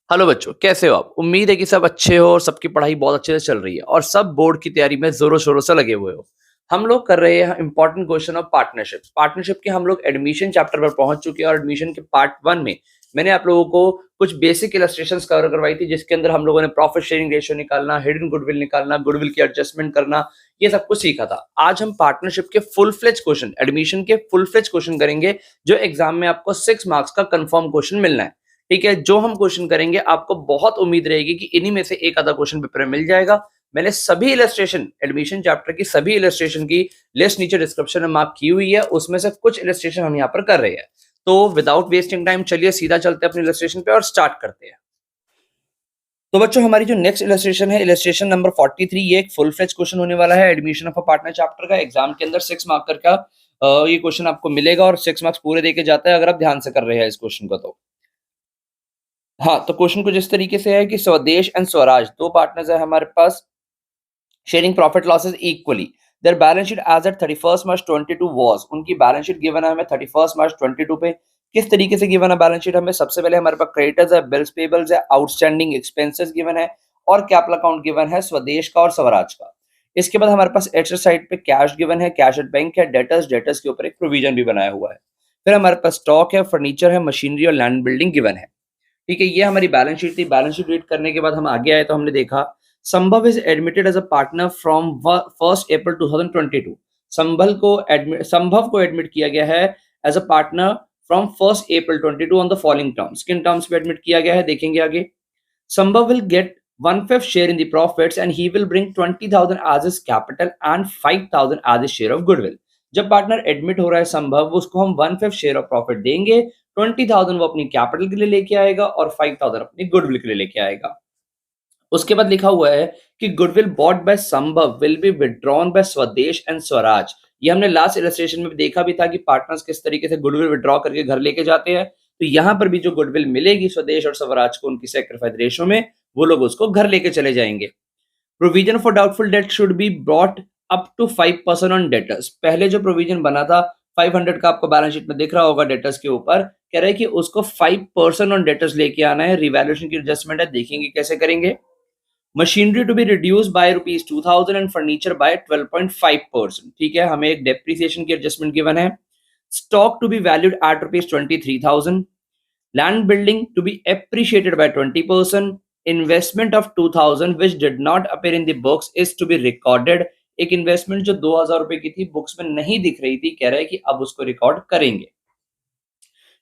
Hello बच्चों, कैसे हो आप? उम्मीद है कि सब अच्छे हो और सबकी पढ़ाई बहुत अच्छे से चल रही है और सब बोर्ड की तैयारी में ज़ोरों-शोरों से लगे हुए हो। हम लोग कर रहे हैं important question of partnership. Partnership के हम लोग एडमिशन चैप्टर पर पहुंच चुके हैं और एडमिशन के पार्ट 1 में मैंने आप लोगों को कुछ बेसिक इलस्ट्रेशंस कवर करवाई थी, जिसके अंदर हम लोगों ने प्रॉफिट शेयरिंग रेशियो निकालना, हिडन गुडविल निकालना, गुडविल की एडजस्टमेंट करना, ये सब कुछ सीखा था। आज हम पार्टनरशिप के फुल फ्लेज क्वेश्चन, एडमिशन के फुल फ्लेज क्वेश्चन करेंगे, जो एग्जाम में आपको 6 मार्क्स का कंफर्म क्वेश्चन मिलना है। ठीक है, जो हम क्वेश्चन करेंगे आपको बहुत उम्मीद रहेगी कि इन्हीं में से एक आधा क्वेश्चन पेपर में मिल जाएगा। मैंने सभी इलस्ट्रेशन, एडमिशन चैप्टर की सभी इलस्ट्रेशन की लिस्ट नीचे डिस्क्रिप्शन में मार्क की हुई है, उसमें से कुछ इलस्ट्रेशन हम यहाँ पर कर रहे हैं। तो विदाउट वेस्टिंग टाइम चलिए सीधा चलते हैं अपनी इलस्ट्रेशन पे और स्टार्ट करते हैं। तो बच्चों, हमारी जो नेक्स्ट इलस्ट्रेशन है, इलस्ट्रेशन नंबर 43, ये एक फुल फ्लेज क्वेश्चन होने वाला है admission of a partner chapter का। एग्जाम के अंदर 6 मार्कर का ये क्वेश्चन आपको मिलेगा और 6 मार्क्स पूरे देके जाता है अगर आप ध्यान से कर रहे हैं इस क्वेश्चन को तो। हाँ, तो क्वेश्चन कुछ इस तरीके से है कि स्वदेश एंड स्वराज 2 पार्टनर्स है हमारे पास, sharing profit losses equally. Their balance sheet as at 31st March 22 was, उनकी बैलेंस शीट गिवन है हमें 31st मार्च 22 पे। किस तरीके से गिवन है बैलेंस शीट हमें? सबसे पहले हमारे पास क्रेडिटर्स है, बिल्स पेबल्स है, आउटस्टैंडिंग एक्सपेंसेस गिवन है और कैपिटल अकाउंट गिवन है स्वदेश का और स्वराज का। इसके बाद हमारे पास एसेट साइड पे कैश गिवन है, कैश एट बैंक है, डेटर्स के ऊपर एक प्रोविजन भी बनाया हुआ है। फिर हमारे पास स्टॉक है, फर्नीचर है, मशीनरी और लैंड बिल्डिंग गिवन है। ठीक है, ये हमारी बैलेंस शीट थी। बैलेंस शीट रीड करने के बाद हम आगे आए तो हमने देखा Sambhav is admitted as a partner from 1 April 2022। Sambhav को एडमिट किया गया है as a partner from 1 April 22 on the following terms. किन टर्म्स पे एडमिट किया गया है देखेंगे आगे। Sambhav will get 1/5 share in the profits and he will bring 20,000 as his capital and 5,000 as his share of goodwill. जब पार्टनर एडमिट हो रहा है संभव, उसको हम 1/5 शेयर ऑफ प्रॉफिट देंगे, 20,000 वो अपनी कैपिटल के लिए लेके आएगा और 5,000 अपनी गुडविल के लिए लेके आएगा। उसके बाद लिखा हुआ है कि गुडविल बॉट बाय संभव विल बी विड्रॉन बाय स्वदेश एंड स्वराज। ये हमने लास्ट इलस्ट्रेशन में देखा भी था कि पार्टनर्स किस तरीके से गुडविल विड्रॉ करके घर लेके जाते हैं। तो यहाँ पर भी जो गुडविल मिलेगी स्वदेश और स्वराज को उनकी सेक्रीफाइस रेशो में, वो लोग उसको घर लेके चले जाएंगे। Provision for doubtful debt should be brought up to 5% on debtors. पहले जो प्रोविजन बना था 500 का, आपको बैलेंस शीट में दिख रहा होगा डेटर्स के ऊपर, कह रहे हैं कि उसको 5% ऑन डेटर्स लेके आना है। रिवैल्यूएशन की एडजस्टमेंट है, देखेंगे कैसे करेंगे। Machinery to be reduce by rupees 2000 and furniture by 12.5%। ठीक है, हमें एक डेप्रिसिएशन की एडजस्टमेंट गिवन है। Stock to be valued at rupees 23,000। Land building to be appreciated by 20%। Investment of 2000 which did not appear in the books is to be recorded. एक investment जो 2000 रुपए की थी, बुक्स में नहीं दिख रही थी, कह रहे हैं कि अब उसको रिकॉर्ड करेंगे।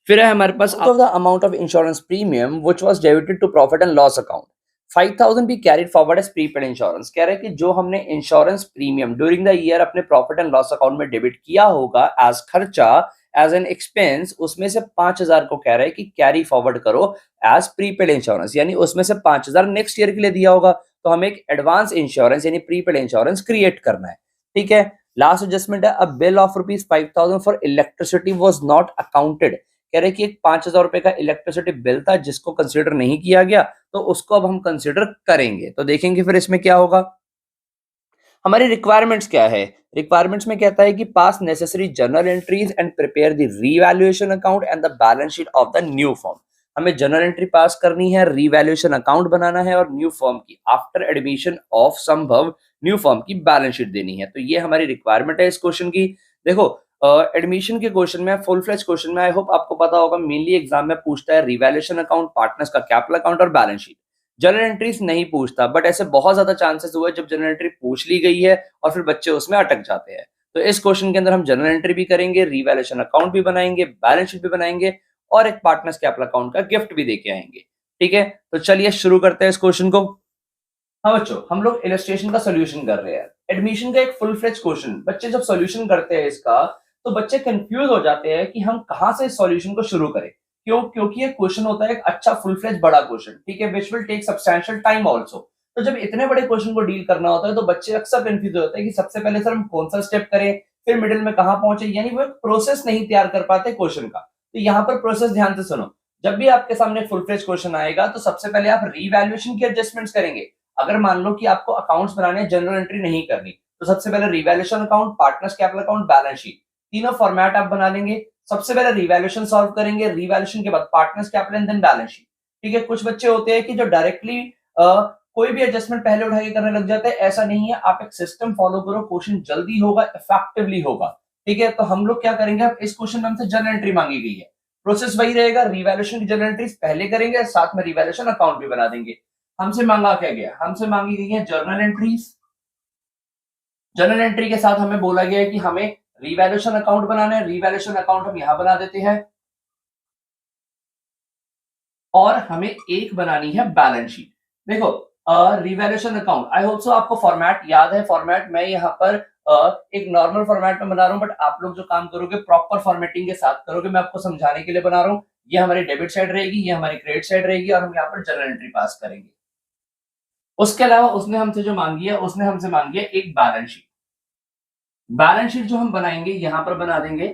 फिर है हमारे पास out of the amount of insurance premium which was debited to profit and loss account, 5,000 be carried forward as prepaid insurance. कह रहे हैं कि जो हमने insurance premium during the year अपने प्रॉफिट एंड लॉस अकाउंट में डेबिट किया होगा एज खर्चा, एज एन एक्सपेंस, उसमें से 5,000 को कह रहे हैं कि कैरी फॉरवर्ड करो एज प्रीपेड इंश्योरेंस, यानी उसमें से 5,000 नेक्स्ट ईयर के लिए दिया होगा, तो हमें एक एडवांस इंश्योरेंस यानी प्रीपेड इंश्योरेंस क्रिएट करना है। ठीक है, लास्ट एडजस्टमेंट है, अ bill of rupees 5,000 for electricity was not accounted. कह रहे कि एक 5,000 रुपए का इलेक्ट्रिसिटी बिल था जिसको कंसीडर नहीं किया गया, तो उसको अब हम कंसीडर करेंगे। तो देखेंगे फिर इसमें क्या होगा। हमारी रिक्वायरमेंट्स क्या है? रिक्वायरमेंट्स में कहता है कि पास necessary journal entries and prepare the revaluation account and the balance sheet of the new form. हमें जर्नल एंट्री पास करनी है, रीवैल्यूएशन अकाउंट बनाना है और न्यू फॉर्म की आफ्टर एडमिशन ऑफ संभव न्यू फॉर्म की बैलेंस शीट देनी है। तो ये हमारी रिक्वायरमेंट है इस क्वेश्चन की। देखो, एडमिशन के क्वेश्चन में, फुल फ्लेज क्वेश्चन में, आई होप आपको पता होगा, मेनली एग्जाम में पूछता है रिवैल्यूएशन अकाउंट, पार्टनर्स का कैपिटल अकाउंट और बैलेंस शीट। जर्नल एंट्रीज नहीं पूछता, बट ऐसे बहुत ज्यादा चांसेस हुए जब जर्नल एंट्री पूछ ली गई है और फिर बच्चे उसमें अटक जाते हैं। तो इस क्वेश्चन के अंदर हम जर्नल एंट्री भी करेंगे, रिवैल्यूएशन अकाउंट भी बनाएंगे, बैलेंस शीट भी बनाएंगे और एक पार्टनर्स कैपिटल अकाउंट का गिफ्ट भी देके आएंगे। ठीक है, तो चलिए शुरू करते हैं इस क्वेश्चन को। हाँ बच्चों, हम लोग इलस्ट्रेशन का सॉल्यूशन कर रहे हैं। एडमिशन का एक फुल फ्लेज क्वेश्चन, बच्चे जब सॉल्यूशन करते हैं इसका, तो बच्चे कंफ्यूज हो जाते हैं कि हम कहां से इस सॉल्यूशन को शुरू करें। क्यों? क्योंकि ये क्वेश्चन होता है एक अच्छा फुल फ्लेज बड़ा क्वेश्चन, ठीक है, which will take substantial time also. तो जब इतने बड़े क्वेश्चन को डील करना होता है तो बच्चे अक्सर कंफ्यूज हो जाते हैं कि सबसे पहले सर हम कौन सा स्टेप करें, फिर मिडिल में कहां पहुंचे, यानी वो एक प्रोसेस नहीं तैयार कर पाते क्वेश्चन का। तो यहाँ पर प्रोसेस ध्यान से सुनो। जब भी आपके सामने फुल फ्लेज क्वेश्चन आएगा तो सबसे पहले आप रीवैल्यूएशन की एडजस्टमेंट्स करेंगे। अगर मान लो कि आपको अकाउंट्स बनाने, जनरल एंट्री नहीं करनी, तो सबसे पहले revaluation account, partners capital account, balance sheet, तीनों फॉर्मेट आप बना लेंगे। सबसे पहले रिवैल्यूएशन सॉल्व करेंगे, रिवैल्यूएशन के बाद partners capital and then balance sheet. ठीक है, कुछ बच्चे होते हैं कि जो डायरेक्टली कोई भी एडजस्टमेंट पहले उठा के करने लग जाता है, ऐसा नहीं है। आप एक सिस्टम फॉलो करो, क्वेश्चन जल्दी होगा, इफेक्टिवली होगा। ठीक है, तो हम लोग क्या करेंगे, अब इस क्वेश्चन में हमसे जर्नल एंट्री मांगी गई है, प्रोसेस वही रहेगा, रिवैल्यूएशन की जर्नल एंट्रीज पहले करेंगे, साथ में रिवैल्यूएशन अकाउंट भी बना देंगे। हमसे मांगा क्या गया, हमसे मांगी गई है जर्नल एंट्रीज। जर्नल एंट्री के साथ हमें बोला गया है कि हमें रिवैल्यूएशन अकाउंट बनाना है। रिवैल्यूएशन अकाउंट हम यहां बना देते हैं, और हमें एक बनानी है बैलेंस शीट। देखो, रिवैल्यूएशन अकाउंट, आई होप सो आपको फॉर्मेट याद है। फॉर्मेट मैं यहाँ पर एक नॉर्मल फॉर्मेट में बना रहा हूँ, बट आप लोग जो काम करोगे प्रॉपर फॉर्मेटिंग के साथ करोगे। मैं आपको समझाने के लिए बना रहा हूँ। ये हमारी डेबिट साइड रहेगी, ये हमारी क्रेडिट साइड रहेगी, और हम यहाँ पर जर्नल एंट्री पास करेंगे। उसके अलावा उसने हमसे जो मांगी है, उसने हमसे मांगी है एक बैलेंस शीट। बैलेंस शीट जो हम बनाएंगे यहां पर बना देंगे।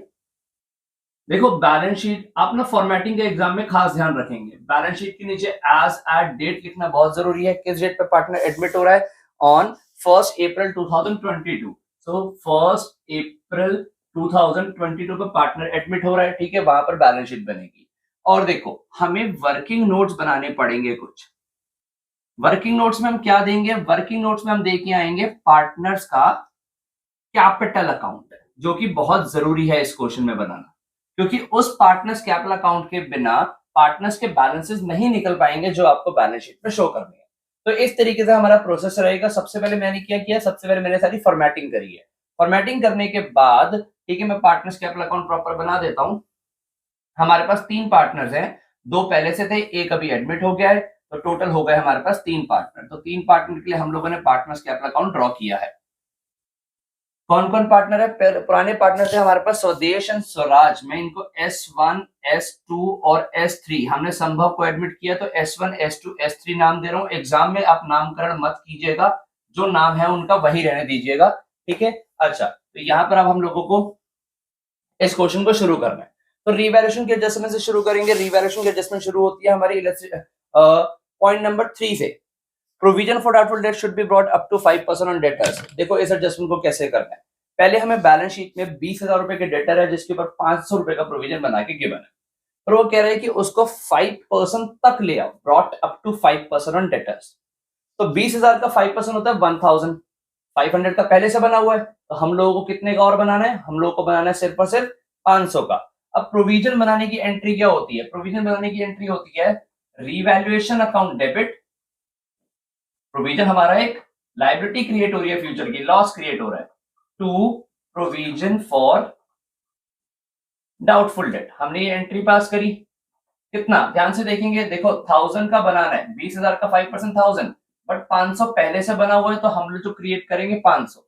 देखो, बैलेंस शीट आप ना फॉर्मेटिंग के एग्जाम में खास ध्यान रखेंगे। बैलेंस शीट के नीचे एज एट डेट लिखना बहुत जरूरी है। किस डेट पे पार्टनर एडमिट हो रहा है, ऑन 1 अप्रैल 2022। सो 1 अप्रैल 2022 पे पार्टनर एडमिट हो रहा है, ठीक है, वहां पर बैलेंस शीट बनेगी। और देखो, हमें वर्किंग नोट्स बनाने पड़ेंगे कुछ। वर्किंग नोट्स में हम क्या देंगे, वर्किंग नोट्स में हम दे के आएंगे पार्टनर्स का कैपिटल अकाउंट, जो कि बहुत जरूरी है इस क्वेश्चन में बनाना, क्योंकि उस पार्टनर्स कैपिटल अकाउंट के बिना पार्टनर्स के बैलेंसेस नहीं निकल पाएंगे जो आपको बैलेंस शीट में शो करने हैं। तो इस तरीके से हमारा प्रोसेस रहेगा। सबसे पहले मैंने क्या किया, सबसे पहले मैंने सारी फॉर्मेटिंग करी है। फॉर्मेटिंग करने के बाद, ठीक है, मैं पार्टनर्स कैपिटल अकाउंट प्रॉपर बना देता हूं। हमारे पास 3 पार्टनर्स हैं, 2 पहले से थे, एक अभी एडमिट हो गया है, तो टोटल हो गए हमारे पास 3 पार्टनर। तो 3 पार्टनर के लिए हम लोगों ने पार्टनर्स कैपिटल अकाउंट ड्रॉ किया है। कौन कौन पार्टनर है, पुराने पार्टनर थे हमारे पास स्वदेश एंड स्वराज। मैं इनको S1, S2 और S3, हमने संभव को एडमिट किया तो S1, S2, S3 नाम दे रहा हूं। एग्जाम में आप नामकरण मत कीजिएगा, जो नाम है उनका वही रहने दीजिएगा, ठीक है। अच्छा, तो यहाँ पर अब हम लोगों को इस क्वेश्चन को शुरू करना है। तो रिवैल्यूएशन के एडजस्टमेंट से शुरू करेंगे। रिवैल्यूएशन की एडजस्टमेंट शुरू होती है हमारी पॉइंट नंबर 3 से। Provision for doubtful debt should be brought up to 5% on debtors. देखो, इस एडजस्टमेंट को कैसे करना है। पहले हमें बैलेंस शीट में 20,000 रुपए के डेटर है, जिसके ऊपर 500 रुपए का प्रोविजन बना के गिवन है, और वो कह रहे हैं कि उसको 5% तक ले आओ, brought up to 5% on debtors. तो 20,000 का 5% होता है 1,000। 500 का पहले से बना हुआ है, तो हम लोगों को कितने का और बनाना है, हम लोगों को बनाना है सिर्फ और सिर्फ 500 का। अब प्रोविजन बनाने की एंट्री क्या होती है, प्रोविजन बनाने की एंट्री होती है रिवैल्यूएशन अकाउंट डेबिट। प्रोविजन हमारा एक लायबिलिटी क्रिएट हो रही है, फ्यूचर की लॉस क्रिएट हो रहा है, to provision for doubtful debt. हमने ये एंट्री पास करी। कितना, ध्यान से देखेंगे, देखो 1000 का बनाना है, 20,000 का 5% 1000, बट 500 पहले से बना हुआ है, तो हम लोग जो क्रिएट करेंगे 500।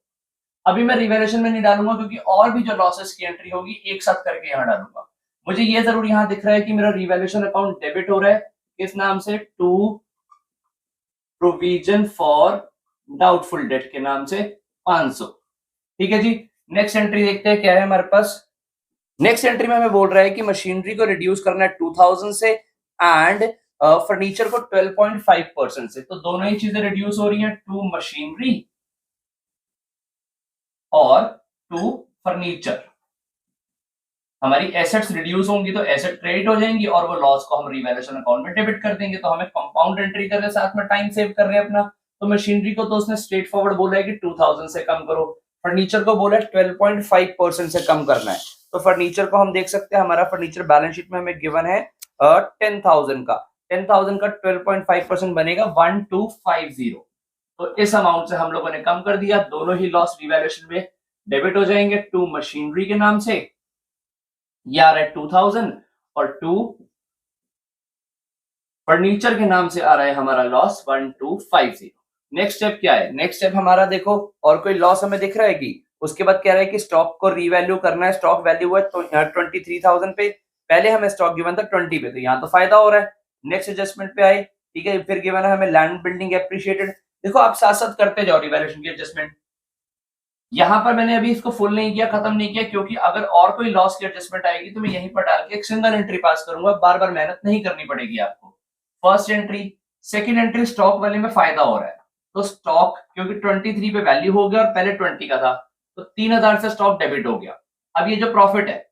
अभी मैं रिवैल्यूएशन में नहीं डालूंगा, क्योंकि और भी जो लॉसेस की एंट्री होगी एक साथ करके यहां डालूंगा। मुझे ये जरूर यहां दिख रहा है कि मेरा रिवैल्यूएशन अकाउंट डेबिट हो रहा है, किस नाम से, to provision for doubtful debt के नाम से 500। ठीक है जी। नेक्स्ट एंट्री देखते हैं क्या है हमारे पास। नेक्स्ट एंट्री में हमें बोल रहा है कि मशीनरी को रिड्यूस करना है 2000 से, एंड फर्नीचर को 12.5% से। तो दोनों ही चीजें रिड्यूस हो रही हैं, टू मशीनरी और टू फर्नीचर। हमारी एसेट्स रिड्यूस होंगी तो एसेट क्रेडिट हो जाएंगी, और वो लॉस को हम रिवैल्यूएशन अकाउंट में डेबिट कर देंगे। तो हमें कंपाउंड एंट्री कर रहे हैं, साथ में टाइम सेव कर रहे हैं अपना। तो मशीनरी को तो उसने स्ट्रेट फॉरवर्ड बोला है कि 2000 से कम करो, फर्नीचर को बोला है 12.5% से कम करना है। तो फर्नीचर को हम देख सकते हैं, हमारा फर्नीचर बैलेंस शीट में हमें गिवन है 10,000 का। 10,000 का 12.5% बनेगा 1250। तो इस अमाउंट से हम लोगों ने कम कर दिया, दोनों ही लॉस रिवैल्यूएशन में डेबिट हो जाएंगे। टू मशीनरी के नाम से ये आ रहा है 2000, और टू फर्नीचर के नाम से आ रहा है हमारा लॉस 1250। नेक्स्ट स्टेप क्या है, नेक्स्ट स्टेप हमारा देखो, और कोई लॉस हमें दिख रहा है कि, उसके बाद कह रहा है कि स्टॉक को रीवैल्यू करना है। स्टॉक वैल्यू है तो 23,000 पे, पहले हमें स्टॉक गिवन था 20 पे, तो यहाँ तो फायदा हो रहा है। नेक्स्ट एडजस्टमेंट पे आए, ठीक है, फिर गिवन है हमें लैंड बिल्डिंग एप्रिशिएटेड। देखो, आप साथ साथ करते जाओ रिवैल्यूएशन की एडजस्टमेंट। यहां पर मैंने अभी इसको फुल नहीं किया, खत्म नहीं किया, क्योंकि अगर और कोई लॉस की एडजस्टमेंट आएगी तो मैं यहीं पर डाल के एक सिंगल एंट्री पास करूंगा, बार बार मेहनत नहीं करनी पड़ेगी आपको। First entry, second entry, stock वाले में फायदा हो रहा है, तो स्टॉक क्योंकि 23 पे वैल्यू हो गया और पहले 20 का था, तो 3000 से स्टॉक डेबिट हो गया। अब ये जो प्रॉफिट है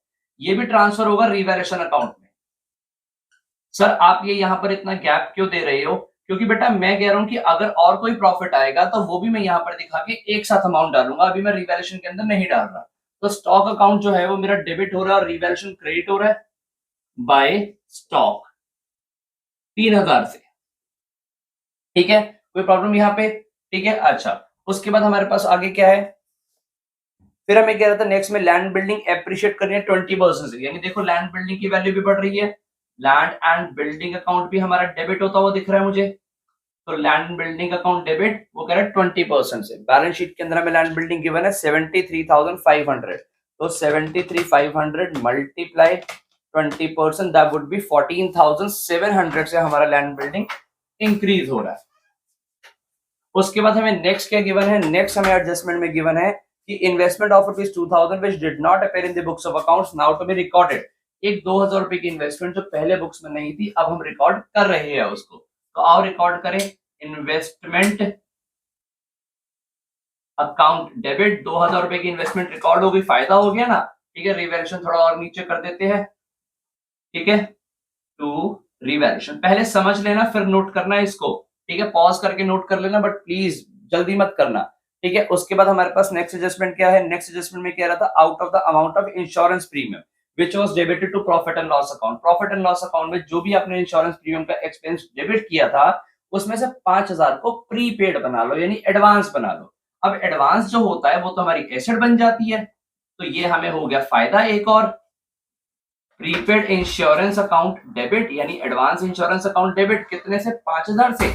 ये भी ट्रांसफर होगा रिवैल्यूएशन अकाउंट में। सर आप ये यहाँ पर इतना गैप क्यों दे रहे हो? क्योंकि बेटा मैं कह रहा हूँ कि अगर और कोई प्रॉफिट आएगा तो वो भी मैं यहाँ पर दिखा के एक साथ अमाउंट डालूंगा, अभी मैं रिवैल्यूएशन के अंदर नहीं डाल रहा। तो स्टॉक अकाउंट जो है वो मेरा डेबिट हो रहा है और रिवैल्यूएशन क्रेडिट हो रहा है बाय स्टॉक 3000 से। ठीक है, कोई प्रॉब्लम यहाँ पे? ठीक है, अच्छा उसके बाद हमारे पास आगे क्या है? फिर हमें कह रहा था नेक्स्ट में लैंड बिल्डिंग एप्रिशिएट करनी है 20% से, यानी देखो लैंड बिल्डिंग की वैल्यू भी बढ़ रही है, लैंड एंड बिल्डिंग अकाउंट भी हमारा डेबिट होता हुआ दिख रहा है मुझे। तो लैंड बिल्डिंग अकाउंट डेबिट वो कह रहा है 20% से। बैलेंस शीट के अंदर हमें लैंड बिल्डिंग गिवन है 73,500, तो 73,500 मल्टीप्लाई 20% दैट वुड बी 14,700 से हमारा लैंड बिल्डिंग इंक्रीज हो रहा है। उसके बाद हमें नेक्स्ट क्या गिवन है? नेक्स्ट हमें एडजस्टमेंट में गिवन है कि investment of ₹2,000 which did not appear in the books of accounts now to be recorded. एक 2,000 रुपए की इन्वेस्टमेंट जो पहले बुक्स में नहीं थी अब हम रिकॉर्ड कर रहे हैं उसको, तो आओ रिकॉर्ड करें। इन्वेस्टमेंट अकाउंट डेबिट 2,000 रुपए की इन्वेस्टमेंट रिकॉर्ड हो गई, फायदा हो गया ना। ठीक है, रिवैल्यूएशन थोड़ा और नीचे कर देते हैं। ठीक है, टू रिवैल्यूएशन पहले समझ लेना फिर नोट करना है इसको। ठीक है, पॉज करके नोट कर लेना बट प्लीज जल्दी मत करना। ठीक है, उसके बाद हमारे पास नेक्स्ट एडजस्टमेंट क्या है? नेक्स्ट एडजस्टमेंट में कह रहा था out of the amount of insurance premium which was debited to profit and loss account. Profit and loss account में जो भी आपने इंश्योरेंस प्रीमियम का एक्सपेंस डेबिट किया था उसमें से 5,000 को प्रीपेड बना लो, यानी एडवांस बना लो। अब एडवांस जो होता है वो तो हमारी एसेट बन जाती है, तो ये हमें हो गया फायदा एक और। प्रीपेड इंश्योरेंस अकाउंट डेबिट यानी एडवांस इंश्योरेंस अकाउंट डेबिट कितने से? 5,000 से।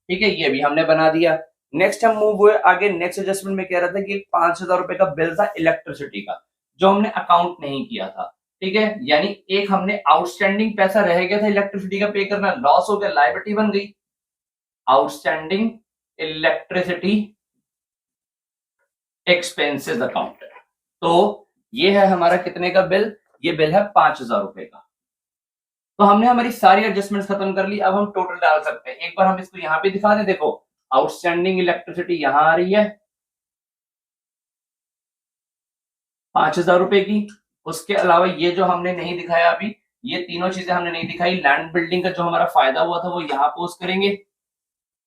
ठीक है, ये भी हमने बना दिया। नेक्स्ट हम मूव हुए आगे। नेक्स्ट एडजस्टमेंट में कह रहा था कि 5,000 रुपए का बिल था इलेक्ट्रिसिटी का जो हमने अकाउंट नहीं किया था। ठीक है, यानी एक हमने आउटस्टैंडिंग पैसा रह गया था इलेक्ट्रिसिटी का पे करना, लॉस हो गया, लायबिलिटी बन गई। Outstanding electricity expenses account. तो ये है हमारा कितने का बिल? ये बिल है 5,000 रुपए का। तो हमने हमारी सारी एडजस्टमेंट्स खत्म कर ली, अब हम टोटल डाल सकते हैं। एक बार हम इसको यहाँ पे दिखा दें, देखो आउटस्टैंडिंग इलेक्ट्रिसिटी यहाँ आ रही है 5,000 रुपए की। उसके अलावा ये जो हमने नहीं दिखाया अभी, ये तीनों चीजें हमने नहीं दिखाई। लैंड बिल्डिंग का जो हमारा फायदा हुआ था वो यहाँ पोस्ट करेंगे।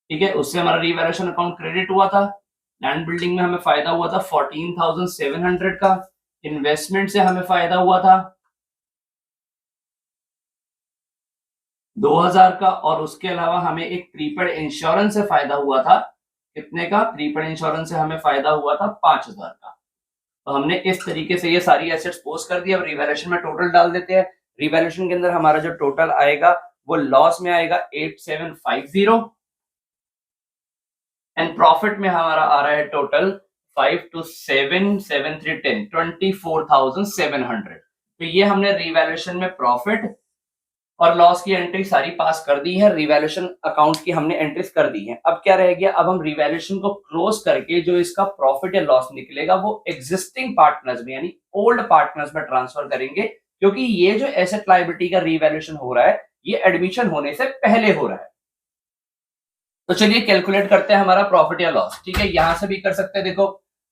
ठीक है, उससे हमारा रिवैल्यूएशन अकाउंट क्रेडिट हुआ था। लैंड बिल्डिंग में हमें फायदा हुआ था 14,700 का। इन्वेस्टमेंट से हमें फायदा हुआ था 2,000 का, और उसके अलावा हमें एक प्रीपेड इंश्योरेंस से फायदा हुआ था कितने का? प्रीपेड इंश्योरेंस से हमें फायदा हुआ था 5,000 का। तो हमने इस तरीके से ये सारी एसेट्स पोस्ट कर दी। अब रिवैल्यूएशन में टोटल डाल देते हैं। रिवैल्यूएशन के अंदर हमारा जो टोटल आएगा वो लॉस में आएगा 8,750 एंड प्रॉफिट में हमारा आ रहा है टोटल 5 to 7 7 3 10 24,700। तो ये हमने रिवैल्यूएशन में प्रॉफिट और लॉस की एंट्री सारी पास कर दी है, रिवैल्यूएशन अकाउंट की हमने एंट्रीज कर दी है। अब क्या रह गया? अब हम रिवैल्यूएशन को क्लोज करके जो इसका प्रॉफिट या लॉस निकलेगा वो एग्जिस्टिंग पार्टनर्स में यानी ओल्ड पार्टनर्स में ट्रांसफर करेंगे, क्योंकि ये जो एसेट लायबिलिटी का रिवैल्यूएशन हो रहा है ये एडमिशन होने से पहले हो रहा है। तो चलिए कैलकुलेट करते हैं हमारा प्रॉफिट या लॉस। ठीक है, यहां से भी कर सकते हैं। देखो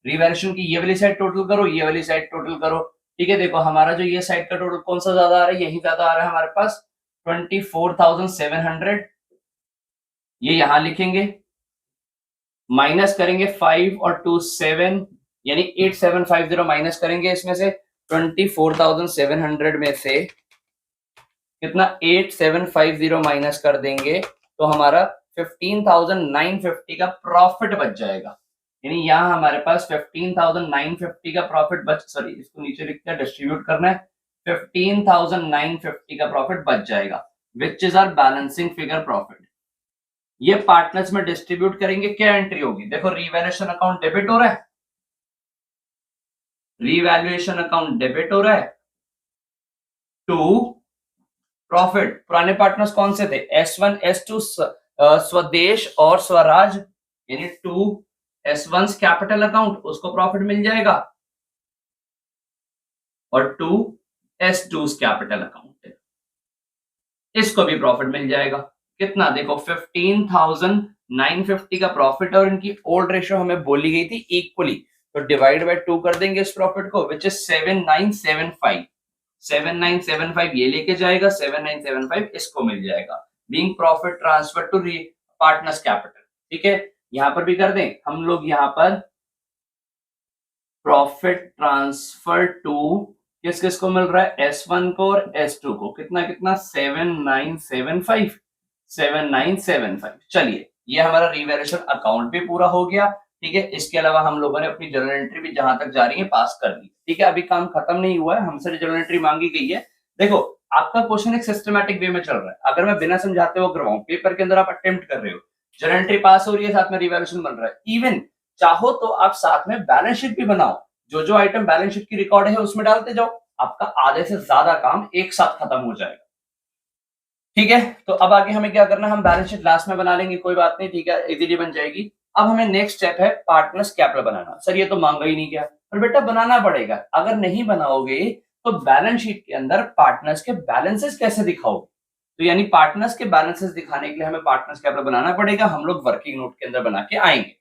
रिवैल्यूएशन की ये वाली साइड टोटल करो, ये वाली साइड टोटल करो। ठीक है, देखो हमारा जो ये साइड का टोटल कौन सा ज्यादा आ रहा है? यही ज्यादा आ रहा है हमारे पास 24,700। ये यहां लिखेंगे, माइनस करेंगे 5 और 2 7 यानी 8,750 माइनस करेंगे इसमें से 24,700 में से कितना? 8,750 माइनस कर देंगे तो हमारा 15,950 का प्रॉफिट बच जाएगा। यानी यहाँ हमारे पास 15,950 का प्रॉफिट सॉरी इसको नीचे लिखते हैं, डिस्ट्रीब्यूट करना है। 15,950 का प्रॉफिट बच जाएगा which is our balancing figure profit. ये पार्टनर्स में डिस्ट्रीब्यूट करेंगे, क्या एंट्री होगी? देखो रिवैल्यूएशन अकाउंट डेबिट हो रहा है, रिवैल्यूएशन अकाउंट डेबिट हो रहा है टू प्रॉफिट। पुराने पार्टनर्स कौन से थे? S1 S2 स्वदेश और स्वराज, यानी टू S1 कैपिटल अकाउंट उसको प्रॉफिट मिल जाएगा और टू S2 कैपिटल अकाउंट इसको भी प्रॉफिट मिल जाएगा। कितना? देखो 15,950 का प्रॉफिट और इनकी ओल्ड रेशियो हमें बोली गई थी इक्वली, तो डिवाइड बाय 2 कर देंगे इस प्रॉफिट को विच इज 7,975। 7975 ये लेके जाएगा, 7975 इसको मिल जाएगा, being profit transfer to partners capital. ठीक है, यहां पर भी कर दें हम लोग, यहां पर प्रॉफिट ट्रांसफर टू किस किस को मिल रहा है, S1 को और S2 को, कितना कितना 7975 7975। चलिए ये हमारा रिवैल्यूएशन अकाउंट भी पूरा हो गया। ठीक है, इसके अलावा हम लोगों ने अपनी जर्नल एंट्री भी जहां तक जा रही है पास कर दी। ठीक है, अभी काम खत्म नहीं हुआ है, हमसे जर्नल एंट्री मांगी गई है। देखो आपका क्वेश्चन एक सिस्टमैटिक वे में चल रहा है, अगर मैं बिना समझाते हुए करवाऊं, पेपर के अंदर आप अटेम्प्ट कर रहे हो, जर्नल एंट्री पास हो रही है, साथ में रिवैल्यूएशन बन रहा है, इवन चाहो तो आप साथ में बैलेंस शीट भी बनाओ, जो जो आइटम बैलेंस शीट की रिकॉर्ड है उसमें डालते जाओ, आपका आधे से ज्यादा काम एक साथ खत्म हो जाएगा। ठीक है, तो अब आगे हमें क्या करना है, हम बैलेंस शीट लास्ट में बना लेंगे, कोई बात नहीं, ठीक है, इजीली बन जाएगी। अब हमें नेक्स्ट स्टेप है पार्टनर्स कैपिटल बनाना। सर ये तो मांगा ही नहीं गया, पर बेटा बनाना पड़ेगा, अगर नहीं बनाओगे तो बैलेंस शीट के अंदर पार्टनर्स के बैलेंसेस कैसे दिखाओगे, तो यानी पार्टनर्स के बैलेंसेस दिखाने के लिए हमें पार्टनर्स कैपिटल बनाना पड़ेगा, हम लोग वर्किंग नोट के अंदर बना के आएंगे।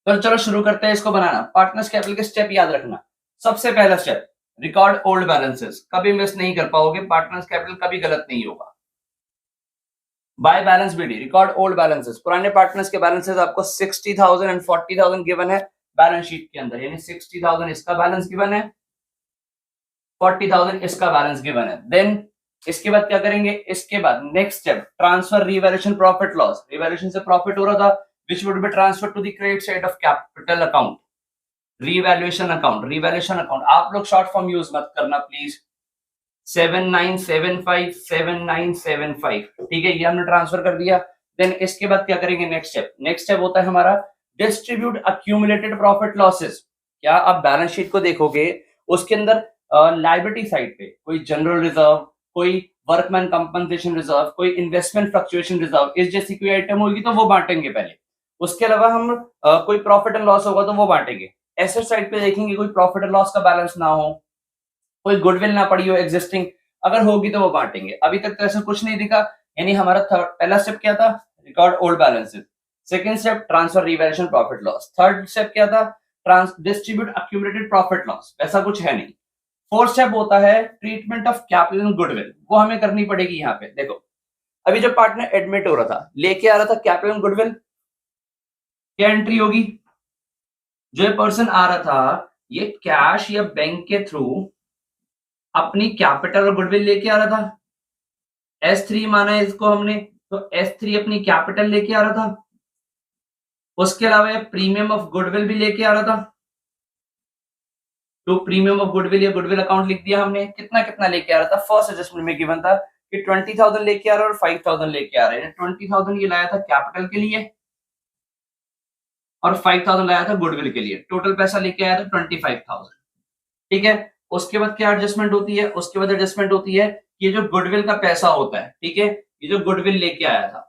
तो चलो शुरू करते हैं इसको बनाना। पार्टनर्स कैपिटल के स्टेप याद रखना, सबसे पहला स्टेप रिकॉर्ड ओल्ड बैलेंसेस, कभी मिस नहीं कर पाओगे, पार्टनर्स कैपिटल कभी गलत नहीं होगा। By balance B D record old balances, पुराने पार्टनर्स के बैलेंसेस आपको 60,000 एंड 40,000 गिवन है बैलेंस शीट के अंदर, यानी 60,000 इसका बैलेंस गिवन है, 40,000 इसका बैलेंस गिवन है। देन इसके बाद क्या करेंगे, इसके बाद next step transfer revaluation profit loss, revaluation से प्रॉफिट हो रहा था which would be transferred to the credit side of capital account, revaluation account, revaluation account आप लोग शॉर्ट फॉर्म यूज मत करना प्लीज, 7975 7975। ठीक है, ये हमने ट्रांसफर कर दिया। देन इसके बाद क्या करेंगे, नेक्स्ट स्टेप, नेक्स्ट स्टेप होता है हमारा डिस्ट्रीब्यूट अक्यूमुलेटेड प्रॉफिट लॉसेस। क्या आप बैलेंस शीट को देखोगे, उसके अंदर लायबिलिटी साइड पे कोई जनरल रिजर्व, कोई वर्कमैन कंपनसेशन रिजर्व, कोई इन्वेस्टमेंट फ्लक्चुएशन रिजर्व, इस जैसी कोई आइटम होगी तो वो बांटेंगे पहले, उसके अलावा हम कोई प्रॉफिट एंड लॉस होगा तो वो बांटेंगे। एसेट साइड पे देखेंगे कोई प्रॉफिट एंड लॉस का बैलेंस ना हो, कोई गुडविल ना पड़ी हो एग्जिस्टिंग, अगर होगी तो वो बांटेंगे। अभी तक तो ऐसा कुछ नहीं दिखा, यानी हमारा पहला स्टेप क्या था, record old balances, second step transfer revaluation profit loss, third step क्या था, डिस्ट्रीब्यूट अक्यूमुलेटेड प्रॉफिट लॉस, ऐसा कुछ है नहीं। फोर्थ स्टेप होता है treatment of capital and goodwill, वो हमें करनी पड़ेगी। यहाँ पे देखो, अभी जब पार्टनर एडमिट हो रहा था, लेके आ रहा था कैपिटल एंड गुडविल, क्या एंट्री होगी, जो पर्सन आ रहा था ये कैश या बैंक के थ्रू अपनी कैपिटल और गुडविल लेके आ रहा था, S3 माना है इसको हमने, तो S3 अपनी कैपिटल लेके आ रहा था, उसके अलावा प्रीमियम ऑफ गुडविल भी लेके आ रहा था, तो प्रीमियम ऑफ गुडविल या गुडविल अकाउंट लिख दिया हमने, कितना कितना लेके आ रहा था, फर्स्ट एडजस्टमेंट में गिवन था कि 20,000 लेके आ रहा है और 5,000 लेके आ रहा है, 20,000 ये लाया था कैपिटल के लिए और 5,000 लाया था गुडविल के लिए, टोटल पैसा लेके आया था 25,000। ठीक है, उसके बाद क्या एडजस्टमेंट होती है, उसके बाद एडजस्टमेंट होती है ये जो गुडविल का पैसा होता है, ठीक है, ये जो गुडविल लेके आया था,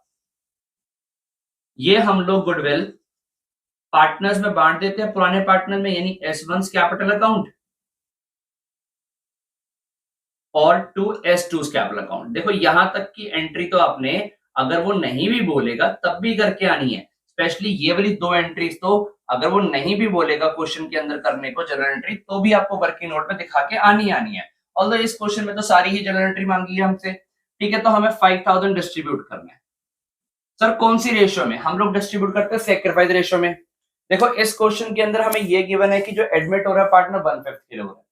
ये हम लोग गुडविल पार्टनर्स में बांट देते हैं, पुराने पार्टनर में, यानी S1 कैपिटल अकाउंट और टू S2 कैपिटल अकाउंट। देखो यहां तक की एंट्री तो आपने, अगर वो नहीं भी बोलेगा तब भी करके आनी है, स्पेशली ये वाली दो एंट्रीज तो अगर वो नहीं भी बोलेगा क्वेश्चन के अंदर करने को जनरल एंट्री, तो भी आपको वर्किंग नोट में दिखा के आनी है। ऑल्दो इस क्वेश्चन में तो सारी ही जनरल एंट्री मांगी है हमसे। ठीक है, तो हमें 5,000 डिस्ट्रीब्यूट करना है। सर कौन सी रेशियो में हम लोग डिस्ट्रीब्यूट करते हैं, सैक्रिफाइस रेशियो में। देखो इस क्वेश्चन के अंदर हमें ये गिवन है कि जो एडमिट हो रहा है पार्टनर 1/5 किलो हो रहा है,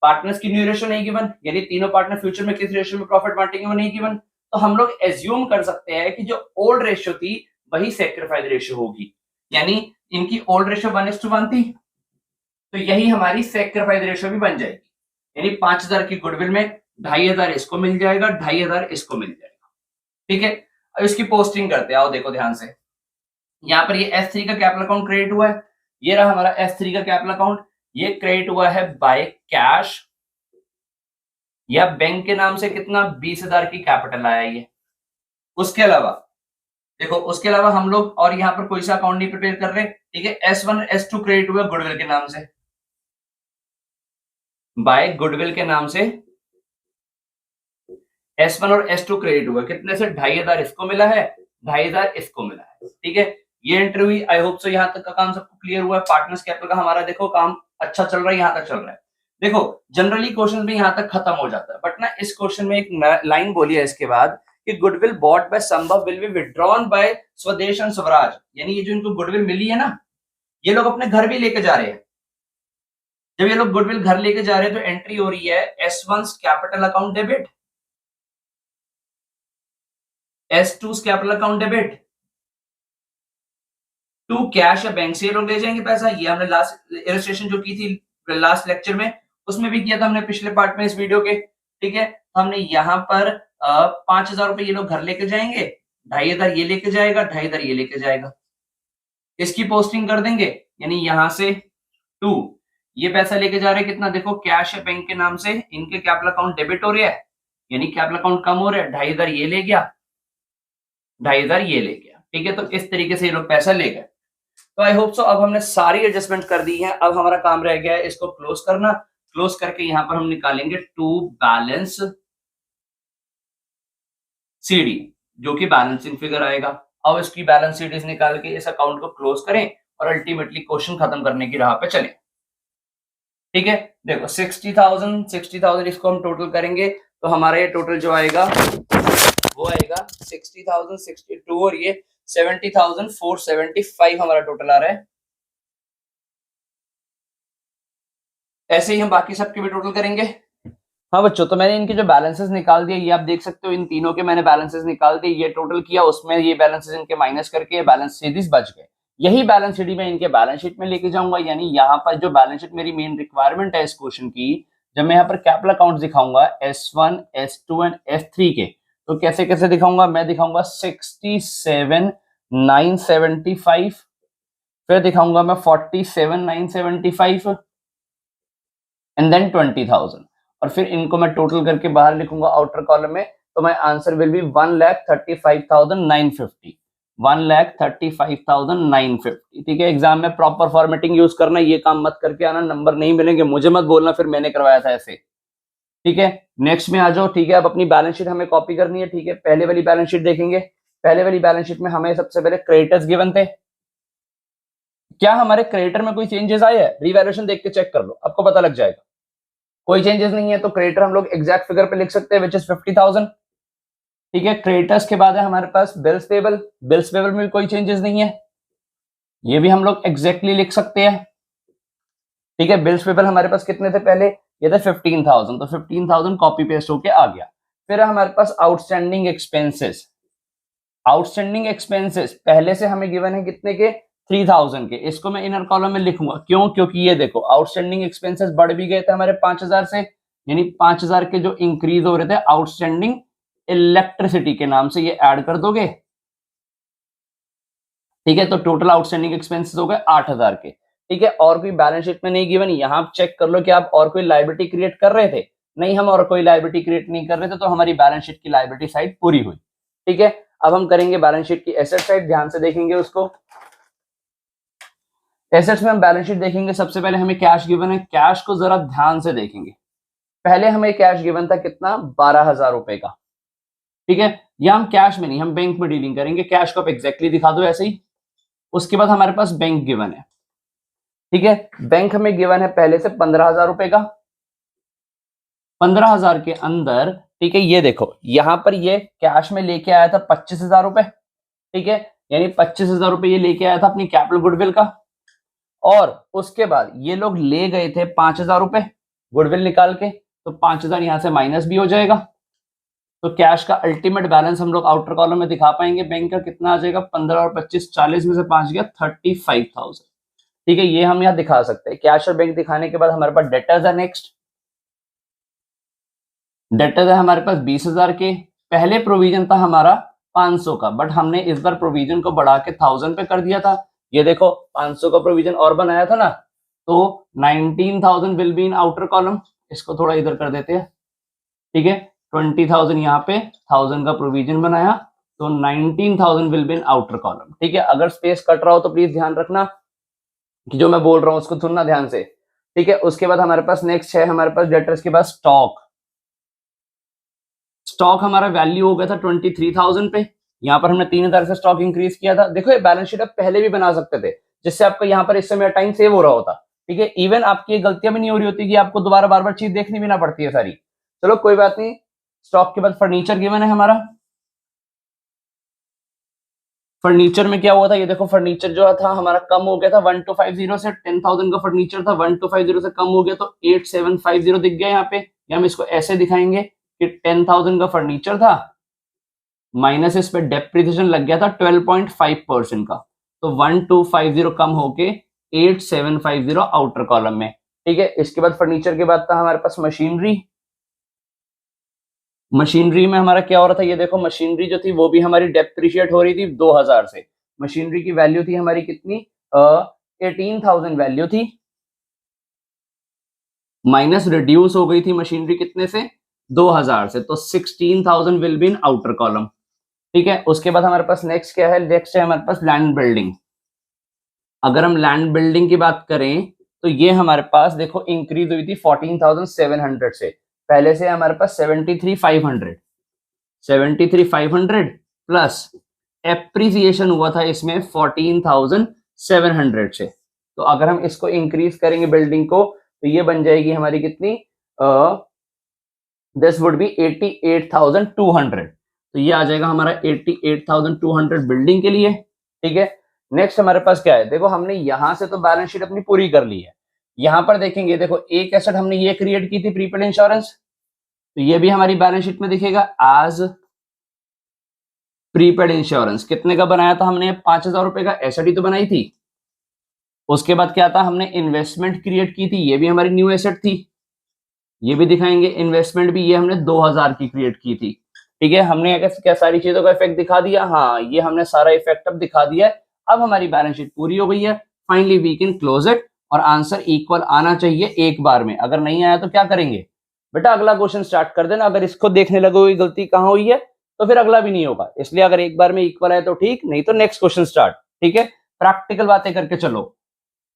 पार्टनर्स की न्यू रेशियो नहीं गिवन, यानी तीनों पार्टनर फ्यूचर में किस रेशियो में प्रॉफिट बांटेंगे वो नहीं गिवन, तो हम लोग एज्यूम कर सकते हैं कि जो ओल्ड रेशियो थी वही सैक्रिफाइस रेशियो होगी, यानी इनकी ओल्ड रेशियो 1:1 थी, तो यही हमारी सैक्रिफाइस रेशियो भी बन जाएगी, यानी 5,000 की गुडविल में 2,500 इसको मिल जाएगा, 2,500 इसको मिल जाएगा। ठीक है, अब इसकी पोस्टिंग करते हैं, आओ देखो ध्यान से, यहाँ पर ये S3 का कैपिटल अकाउंट क्रेडिट हुआ है, ये रहा हमारा S3 का कैपिटल अकाउंट, ये क्रेडिट हुआ है बाय कैश या बैंक के नाम से, कितना 20,000 की कैपिटल आया ये। उसके अलावा देखो, उसके अलावा हम लोग और यहाँ पर कोई सा अकाउंट नहीं प्रिपेयर कर रहे। ठीक है, S1 S2 क्रेडिट हुआ गुडविल के नाम से, बाय गुडविल के नाम से S1 और S2 क्रेडिट हुआ, कितने से 2,500 इसको मिला है, 2,500 इसको मिला है। ठीक है, ये एंट्री हुई। आई होप सो यहाँ तक का काम सबको क्लियर हुआ है। पार्टनर्स कैपिटल का हमारा देखो काम अच्छा चल रहा है, यहाँ तक चल रहा है। देखो जनरली क्वेश्चन में यहाँ तक खत्म हो जाता है, बट ना इस क्वेश्चन में एक लाइन बोली है इसके बाद कि गुडविल बॉट बाय संभव विल बी विड्रॉन बाय स्वदेश एंड स्वराज, यानी ये जो इनको गुडविल मिली है ना, ये लोग अपने घर भी लेके जा रहे हैं। जब ये लोग गुडविल घर लेके जा रहे हैं तो एंट्री हो रही है S1 capital account debit, S2 capital account debit, to cash या बैंक से ये लोग ले जाएंगे पैसा। ये हमने लास्ट इलस्ट्रेशन जो की थी लास्ट लेक्चर में, उसमें भी किया था हमने पिछले पार्ट में इस वीडियो के, ठीक है। हमने यहाँ पर 5,000 रुपए ये लोग घर लेके जाएंगे, 2,500 ये लेके जाएगा, 2,500 ये लेके जाएगा, इसकी पोस्टिंग कर देंगे, यानी यहां से 2 ये पैसा लेके जा रहे हैं कितना, देखो कैश है बैंक के नाम से, इनके कैपिटल अकाउंट डेबिट हो रहा है, यानी कैपिटल अकाउंट कम हो रहा है, 2,500 ये ले गया, 2,500 ये ले गया, ठीक है। तो इस तरीके से ये लोग पैसा ले गए। तो आई होप सो अब हमने सारी एडजस्टमेंट कर दी है। अब हमारा काम रह गया है इसको क्लोज करना। क्लोज करके यहां पर हम निकालेंगे टू बैलेंस सीडी, जो कि बैलेंसिंग फिगर आएगा। अब इसकी बैलेंस सीडीज निकाल के इस अकाउंट को क्लोज करें और अल्टीमेटली क्वेश्चन खत्म करने की राह पे चलें, ठीक है। देखो 60,000 इसको हम टोटल करेंगे तो हमारा ये टोटल जो आएगा वो आएगा 60,062 और ये 70,475 हमारा टोटल आ रहा है। ऐसे ही हम बाकी सबके भी टोटल करेंगे। हाँ बच्चों, तो मैंने इनके जो बैलेंसेस निकाल दिए, ये आप देख सकते हो, इन तीनों के मैंने बैलेंसेस निकाल दिए, ये टोटल किया, उसमें ये बैलेंसेस इनके माइनस करके ये बैलेंस सीरीज बच गए। यही बैलेंस शीट मैं इनके बैलेंस शीट में लेके जाऊंगा, यानी यहाँ पर जो बैलेंस शीट मेरी मेन रिक्वायरमेंट है इस क्वेश्चन की, जब मैं यहाँ पर कैपिटल अकाउंट दिखाऊंगा S1, S2 एंड S3 के, तो कैसे कैसे दिखाऊंगा, मैं दिखाऊंगा 67,975, फिर दिखाऊंगा मैं 47,975 एंड देन 20,000, और फिर इनको मैं टोटल करके बाहर लिखूंगा आउटर कॉलम में, तो माय आंसर विल बी 1,35,950, 1,35,950, ठीक है। एग्जाम में प्रॉपर फॉर्मेटिंग यूज करना, ये काम मत करके आना, नंबर नहीं मिलेंगे, मुझे मत बोलना फिर मैंने करवाया था ऐसे, ठीक है। नेक्स्ट में आ जाओ, ठीक है। अब अपनी बैलेंस शीट हमें कॉपी करनी है, ठीक है। पहले वाली बैलेंस शीट देखेंगे। पहले वाली बैलेंस शीट में हमें सबसे पहले क्रेडिटर्स गिवन थे। क्या हमारे क्रेडिटर में कोई चेंजेस आए हैं? रिवैल्यूएशन देख के चेक कर लो, आपको पता लग जाएगा। कोई चेंजेस नहीं है तो क्रेडिटर हम लोग एग्जैक्ट फिगर पे लिख सकते हैं, विच इज 50,000, ठीक है। क्रेडिटर्स के बाद है हमारे पास बिल्स पेबल, बिल्स पेबल में भी कोई चेंजेस नहीं है, ये भी हम लोग एग्जैक्टली लिख सकते हैं, ठीक है। बिल्स पेबल हमारे पास कितने थे पहले, ये थे 15,000, तो 15,000 कॉपी पेस्ट होके आ गया। फिर हमारे पास आउटस्टैंडिंग एक्सपेंसेस, आउटस्टैंडिंग एक्सपेंसेस पहले से हमें गिवन है कितने के, 3,000 के, इसको मैं इनर कॉलम में लिखूंगा, क्यों, क्योंकि ये देखो आउटस्टैंडिंग एक्सपेंसेस बढ़ भी गए थे हमारे 5,000 से, यानी 5,000 के जो इंक्रीज हो रहे थे आउटस्टैंडिंग इलेक्ट्रिसिटी के नाम से, ये ऐड कर दोगे, ठीक है। तो टोटल आउटस्टैंडिंग एक्सपेंसेस हो गए 8,000 के, ठीक है। और कोई बैलेंस शीट में नहीं गिवन, यहां चेक कर लो कि आप और कोई लायबिलिटी क्रिएट कर रहे थे, नहीं हम और कोई लायबिलिटी क्रिएट नहीं कर रहे थे, तो हमारी बैलेंस शीट की लायबिलिटी साइड पूरी हुई, ठीक है। अब हम करेंगे बैलेंस शीट की एसेट साइड, ध्यान से देखेंगे उसको। एसेट्स में हम बैलेंस शीट देखेंगे, सबसे पहले हमें कैश गिवन है, कैश को जरा ध्यान से देखेंगे। पहले हमें कैश गिवन था कितना, 12,000 रुपए का, ठीक है। या हम कैश में नहीं, हम बैंक में डीलिंग करेंगे, कैश को आप एग्जैक्टली दिखा दो ऐसे ही। उसके बाद हमारे पास बैंक गिवन है, ठीक है। बैंक हमें गिवन है पहले से 15,000 रुपए का, 15,000 के अंदर, ठीक है, ये देखो यहां पर ये कैश में लेके आया था 25,000 रुपए, ठीक है, यानी 25,000 रुपए ये लेके आया था अपनी कैपिटल गुडविल का, और उसके बाद ये लोग ले गए थे 5,000 रुपए गुडविल निकाल के, तो 5,000 यहां से माइनस भी हो जाएगा, तो कैश का अल्टीमेट बैलेंस हम लोग आउटर कॉलम में दिखा पाएंगे, बैंक का कितना आ जाएगा, 15 और 25 40 में से 5 गया 35,000, ठीक है। ये हम यहाँ दिखा सकते हैं। कैश और बैंक दिखाने के बाद हमारे पास डेटर्स है, नेक्स्ट डेटर्स है हमारे पास 20,000 के, पहले प्रोविजन था हमारा 500 का, बट हमने इस बार प्रोविजन को बढ़ा के 1000 पे कर दिया था, ये देखो 500 का प्रोविजन और बनाया था ना, तो 19,000 will be in outer column, इसको थोड़ा इधर कर देते हैं, ठीक है। 20,000 यहाँ पे 1000 का प्रोविजन बनाया, तो 19,000 will be in outer column, ठीक है। अगर स्पेस कट रहा हो तो प्लीज ध्यान रखना कि जो मैं बोल रहा हूँ उसको सुनना ध्यान से, ठीक है। उसके बाद हमारे पास नेक्स्ट है हमारे पास डेटर्स के बाद स्टॉक, स्टॉक हमारा वैल्यू हो गया था 23,000 पे, यहाँ पर हमने 3,000 से स्टॉक इंक्रीज किया था। देखो ये बैलेंस शीट आप पहले भी बना सकते थे, जिससे आपका यहाँ पर इस समय टाइम सेव हो रहा होता, ठीक है, इवन आपकी ये गलतियां भी नहीं हो रही होती कि आपको दोबारा बार बार चीज देखनी भी ना पड़ती है सारी। चलो कोई बात नहीं। स्टॉक के बाद फर्नीचर गिवन है हमारा। फर्नीचर में क्या हुआ था, ये देखो फर्नीचर जो था हमारा कम हो गया था 1250 से, 10,000 का फर्नीचर था 1250 से कम हो गया तो 8750 दिख गया यहाँ पे। या हम इसको ऐसे दिखाएंगे कि 10,000 का फर्नीचर था माइनस इस पे डेप्रिसिएशन लग गया था 12.5% का, तो 1250 कम होके 8750 आउटर कॉलम में। ठीक है, इसके बाद फर्नीचर के बाद था हमारे पास मशीनरी। मशीनरी में हमारा क्या हो रहा था, ये देखो मशीनरी जो थी वो भी हमारी डेप्रिशिएट हो रही थी 2000 से। मशीनरी की वैल्यू थी हमारी कितनी, 18,000 वैल्यू थी, माइनस रिड्यूस हो गई थी मशीनरी कितने से, 2000 से, तो 16,000 will be in outer column. ठीक है, उसके बाद हमारे पास नेक्स्ट क्या है, नेक्स्ट है हमारे पास लैंड बिल्डिंग। अगर हम लैंड बिल्डिंग की बात करें तो ये हमारे पास देखो इंक्रीज हुई थी 14,700 से, पहले से हमारे पास 73,500 प्लस एप्रिसिएशन हुआ था इसमें 14,700 से। तो अगर हम इसको इंक्रीज करेंगे बिल्डिंग को तो ये बन जाएगी हमारी कितनी, दिस वुड बी 88,200। तो ये आ जाएगा हमारा 88,200 बिल्डिंग के लिए। ठीक है, नेक्स्ट हमारे पास क्या है, देखो हमने यहां से तो बैलेंस शीट अपनी पूरी कर ली है। यहां पर देखेंगे, देखो एक एसेट हमने ये क्रिएट की थी प्रीपेड इंश्योरेंस, तो ये भी हमारी बैलेंस शीट में दिखेगा एज प्रीपेड इंश्योरेंस। कितने का बनाया था हमने, 5,000 रुपए का एसेट ही तो बनाई थी। उसके बाद क्या था, हमने इन्वेस्टमेंट क्रिएट की थी, ये भी हमारी न्यू एसेट थी, ये भी दिखाएंगे। इन्वेस्टमेंट भी ये हमने 2000 की क्रिएट की थी। ठीक है, हमने क्या सारी चीजों का इफेक्ट दिखा दिया, हाँ ये हमने सारा इफेक्ट अब दिखा दिया है। अब हमारी बैलेंस शीट पूरी हो गई है, finally we can close it. और आंसर इक्वल आना चाहिए एक बार में, अगर नहीं आया तो क्या करेंगे बेटा, अगला क्वेश्चन स्टार्ट कर देना। अगर इसको देखने लगोगे गलती कहाँ हुई है तो फिर अगला भी नहीं होगा, इसलिए अगर एक बार में इक्वल है तो ठीक, नहीं तो नेक्स्ट क्वेश्चन स्टार्ट। ठीक है, प्रैक्टिकल बातें करके चलो।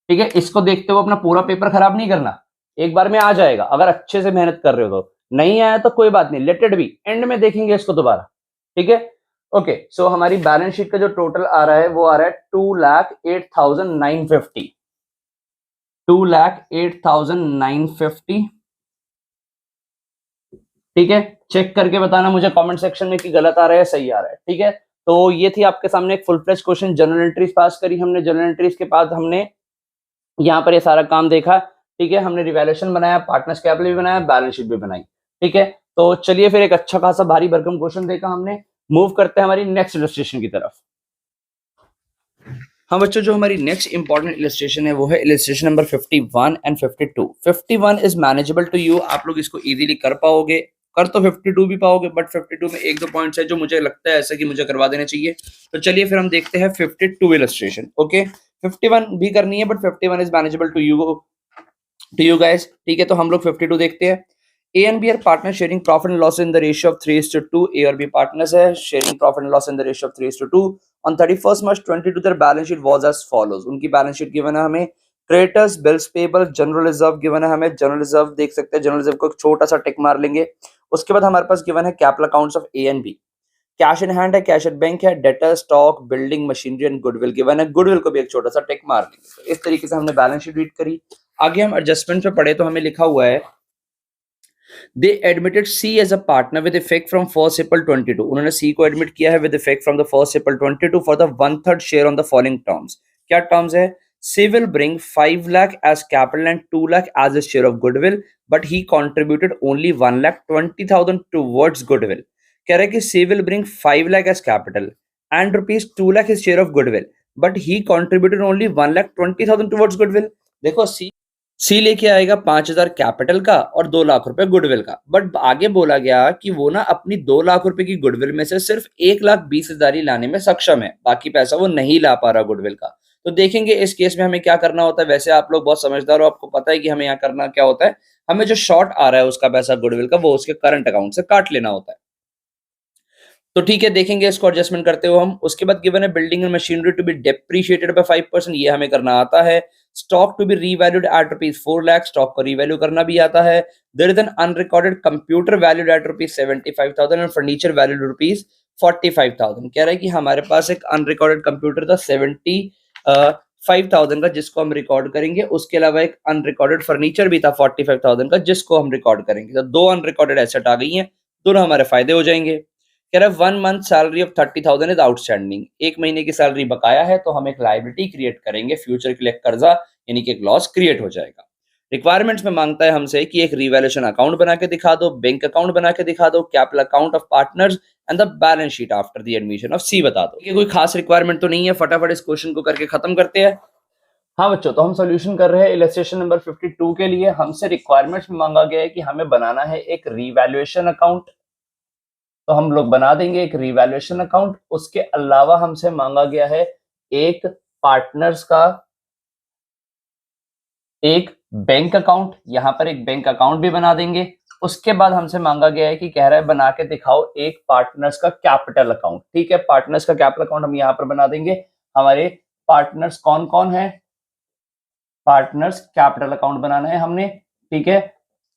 ठीक है, इसको देखते हुए अपना पूरा पेपर खराब नहीं करना, एक बार में आ जाएगा अगर अच्छे से मेहनत कर रहे हो तो। नहीं आया तो कोई बात नहीं, लेट इट बी, एंड में देखेंगे इसको दोबारा। ठीक है, ओके। सो हमारी बैलेंस शीट का जो टोटल आ रहा है वो आ रहा है 2,08,950, 2,08,950। ठीक है, चेक करके बताना मुझे कमेंट सेक्शन में कि गलत आ रहा है सही आ रहा है। ठीक है, तो ये थी आपके सामने एक full fledge question, journal entries pass करी हमने। जनरल एंट्रीज के बाद हमने यहाँ पर ये सारा काम देखा। ठीक है, हमने रिवैल्यूएशन बनाया, पार्टनर्स कैपिटल भी बनाया, बैलेंस शीट भी बनाई। ठीक है, तो चलिए फिर एक अच्छा खासा भारी भरकम क्वेश्चन देखा हमने, मूव करते हैं हमारी नेक्स्ट इलस्ट्रेशन की तरफ। हाँ बच्चों, जो हमारी नेक्स्ट इंपॉर्टेंट इलस्ट्रेशन है वो है illustration number 51 and 52। 51 is manageable to you, आप लोग इसको इजीली कर पाओगे, कर तो 52 भी पाओगे, बट 52 में एक दो पॉइंट्स है जो मुझे लगता है ऐसा कि मुझे करवा देने चाहिए। तो चलिए फिर हम देखते हैं 52 इलस्ट्रेशन। ओके, 51 भी करनी है but 51 is manageable to you guys. ठीक है, तो हम लोग 52 देखते हैं। A and B are partners sharing profit and loss in the ratio of 3:2. A और B partners है, sharing profit and loss in the ratio of 3:2. On 31st March 22 their balance sheet was as follows. उनकी balance sheet given है हमें, creditors, bills payable, general reserve given है हमें। general reserve देख सकते हैं, general reserve को एक छोटा सा टिक मार लेंगे। उसके बाद हमारे पास given है capital accounts of A and B, cash in hand है, कैश एट बैंक है, debtor, stock, building, machinery and goodwill given है। गुडविल को भी एक छोटा सा टिक मार लेंगे। तो इस तरीके से हमने बैलेंस शीट रीड करी। आगे हम एडजस्टमेंट पे पढ़े तो हमें लिखा हुआ है They admitted C as a partner with effect from 1st April 22. उन्होंने C को एडमिट किया है with effect from the 1st April 22 for the 1/3 share on the following terms. क्या टर्म्स है, C will bring 5 lakh as capital and 2 lakh as a share of goodwill, but he contributed only 1,20,000 towards goodwill. कह रहा है कि C will bring 5 lakh as capital and rupees 2 lakh his share of goodwill, but he contributed only 1,20,000 towards goodwill. देखो सी लेके आएगा 5,000 capital का और 2 लाख रुपए गुडविल का, बट आगे बोला गया कि वो ना अपनी 2 लाख रुपए की गुडविल में से सिर्फ 1,20,000 ही लाने में सक्षम है, बाकी पैसा वो नहीं ला पा रहा गुडविल का। तो देखेंगे इस केस में हमें क्या करना होता है। वैसे आप लोग बहुत समझदार हो, आपको पता है कि हमें यहाँ करना क्या होता है, हमें जो शॉर्ट आ रहा है उसका पैसा गुडविल का वो उसके करंट अकाउंट से काट लेना होता है। तो ठीक है, देखेंगे इसको एडजस्टमेंट करते हुए हम। उसके बाद गिवन है building and machinery to be depreciated by 5%, ये हमें करना आता है। Stock to be revalued at ₹4 lakh, stock को रीवैल्यू करना भी आता है। There is an unrecorded computer valued at ₹75,000 and furniture valued ₹45,000। कह रहा है कि हमारे पास एक अनरिकॉर्डेड कंप्यूटर था 5,000 का जिसको हम रिकॉर्ड करेंगे, उसके अलावा एक अनरिकॉर्डेड फर्नीचर भी था 45,000 का जिसको हम रिकॉर्ड करेंगे। तो दो अनरिकॉर्डेड एसेट आ गई हैं, दोनों हमारे फायदे हो जाएंगे। कह रहा है 1 month salary of 30,000 is outstanding, एक महीने की सैलरी बकाया है, तो हम एक लायबिलिटी क्रिएट करेंगे, फ्यूचर के लिए कर्जा यानी कि एक लॉस क्रिएट हो जाएगा। रिक्वायरमेंट्स में मांगता है हमसे कि एक रिवैल्यूएशन अकाउंट बना के दिखा दो, बैंक अकाउंट बना के दिखा दो, capital account of partners and the balance sheet after the admission of C बता दो। ये कोई खास रिक्वायरमेंट तो नहीं है, फटाफट इस क्वेश्चन को करके खत्म करते हैं। हाँ बच्चों, तो हम सॉल्यूशन कर रहे हैं इलस्ट्रेशन नंबर 52 के लिए। हमसे रिक्वायरमेंट्स में मांगा गया है कि हमें बनाना है एक रिवैल्यूएशन अकाउंट, तो हम लोग बना देंगे एक रिवैल्यूएशन अकाउंट। उसके अलावा हमसे मांगा गया है एक पार्टनर्स का एक बैंक अकाउंट, यहां पर एक बैंक अकाउंट भी बना देंगे। उसके बाद हमसे मांगा गया है कि कह रहा है बना के दिखाओ एक पार्टनर्स का कैपिटल अकाउंट। ठीक है, पार्टनर्स का कैपिटल अकाउंट हम यहाँ पर बना देंगे। हमारे पार्टनर्स कौन कौन है, पार्टनर्स कैपिटल अकाउंट बनाना है हमने। ठीक है,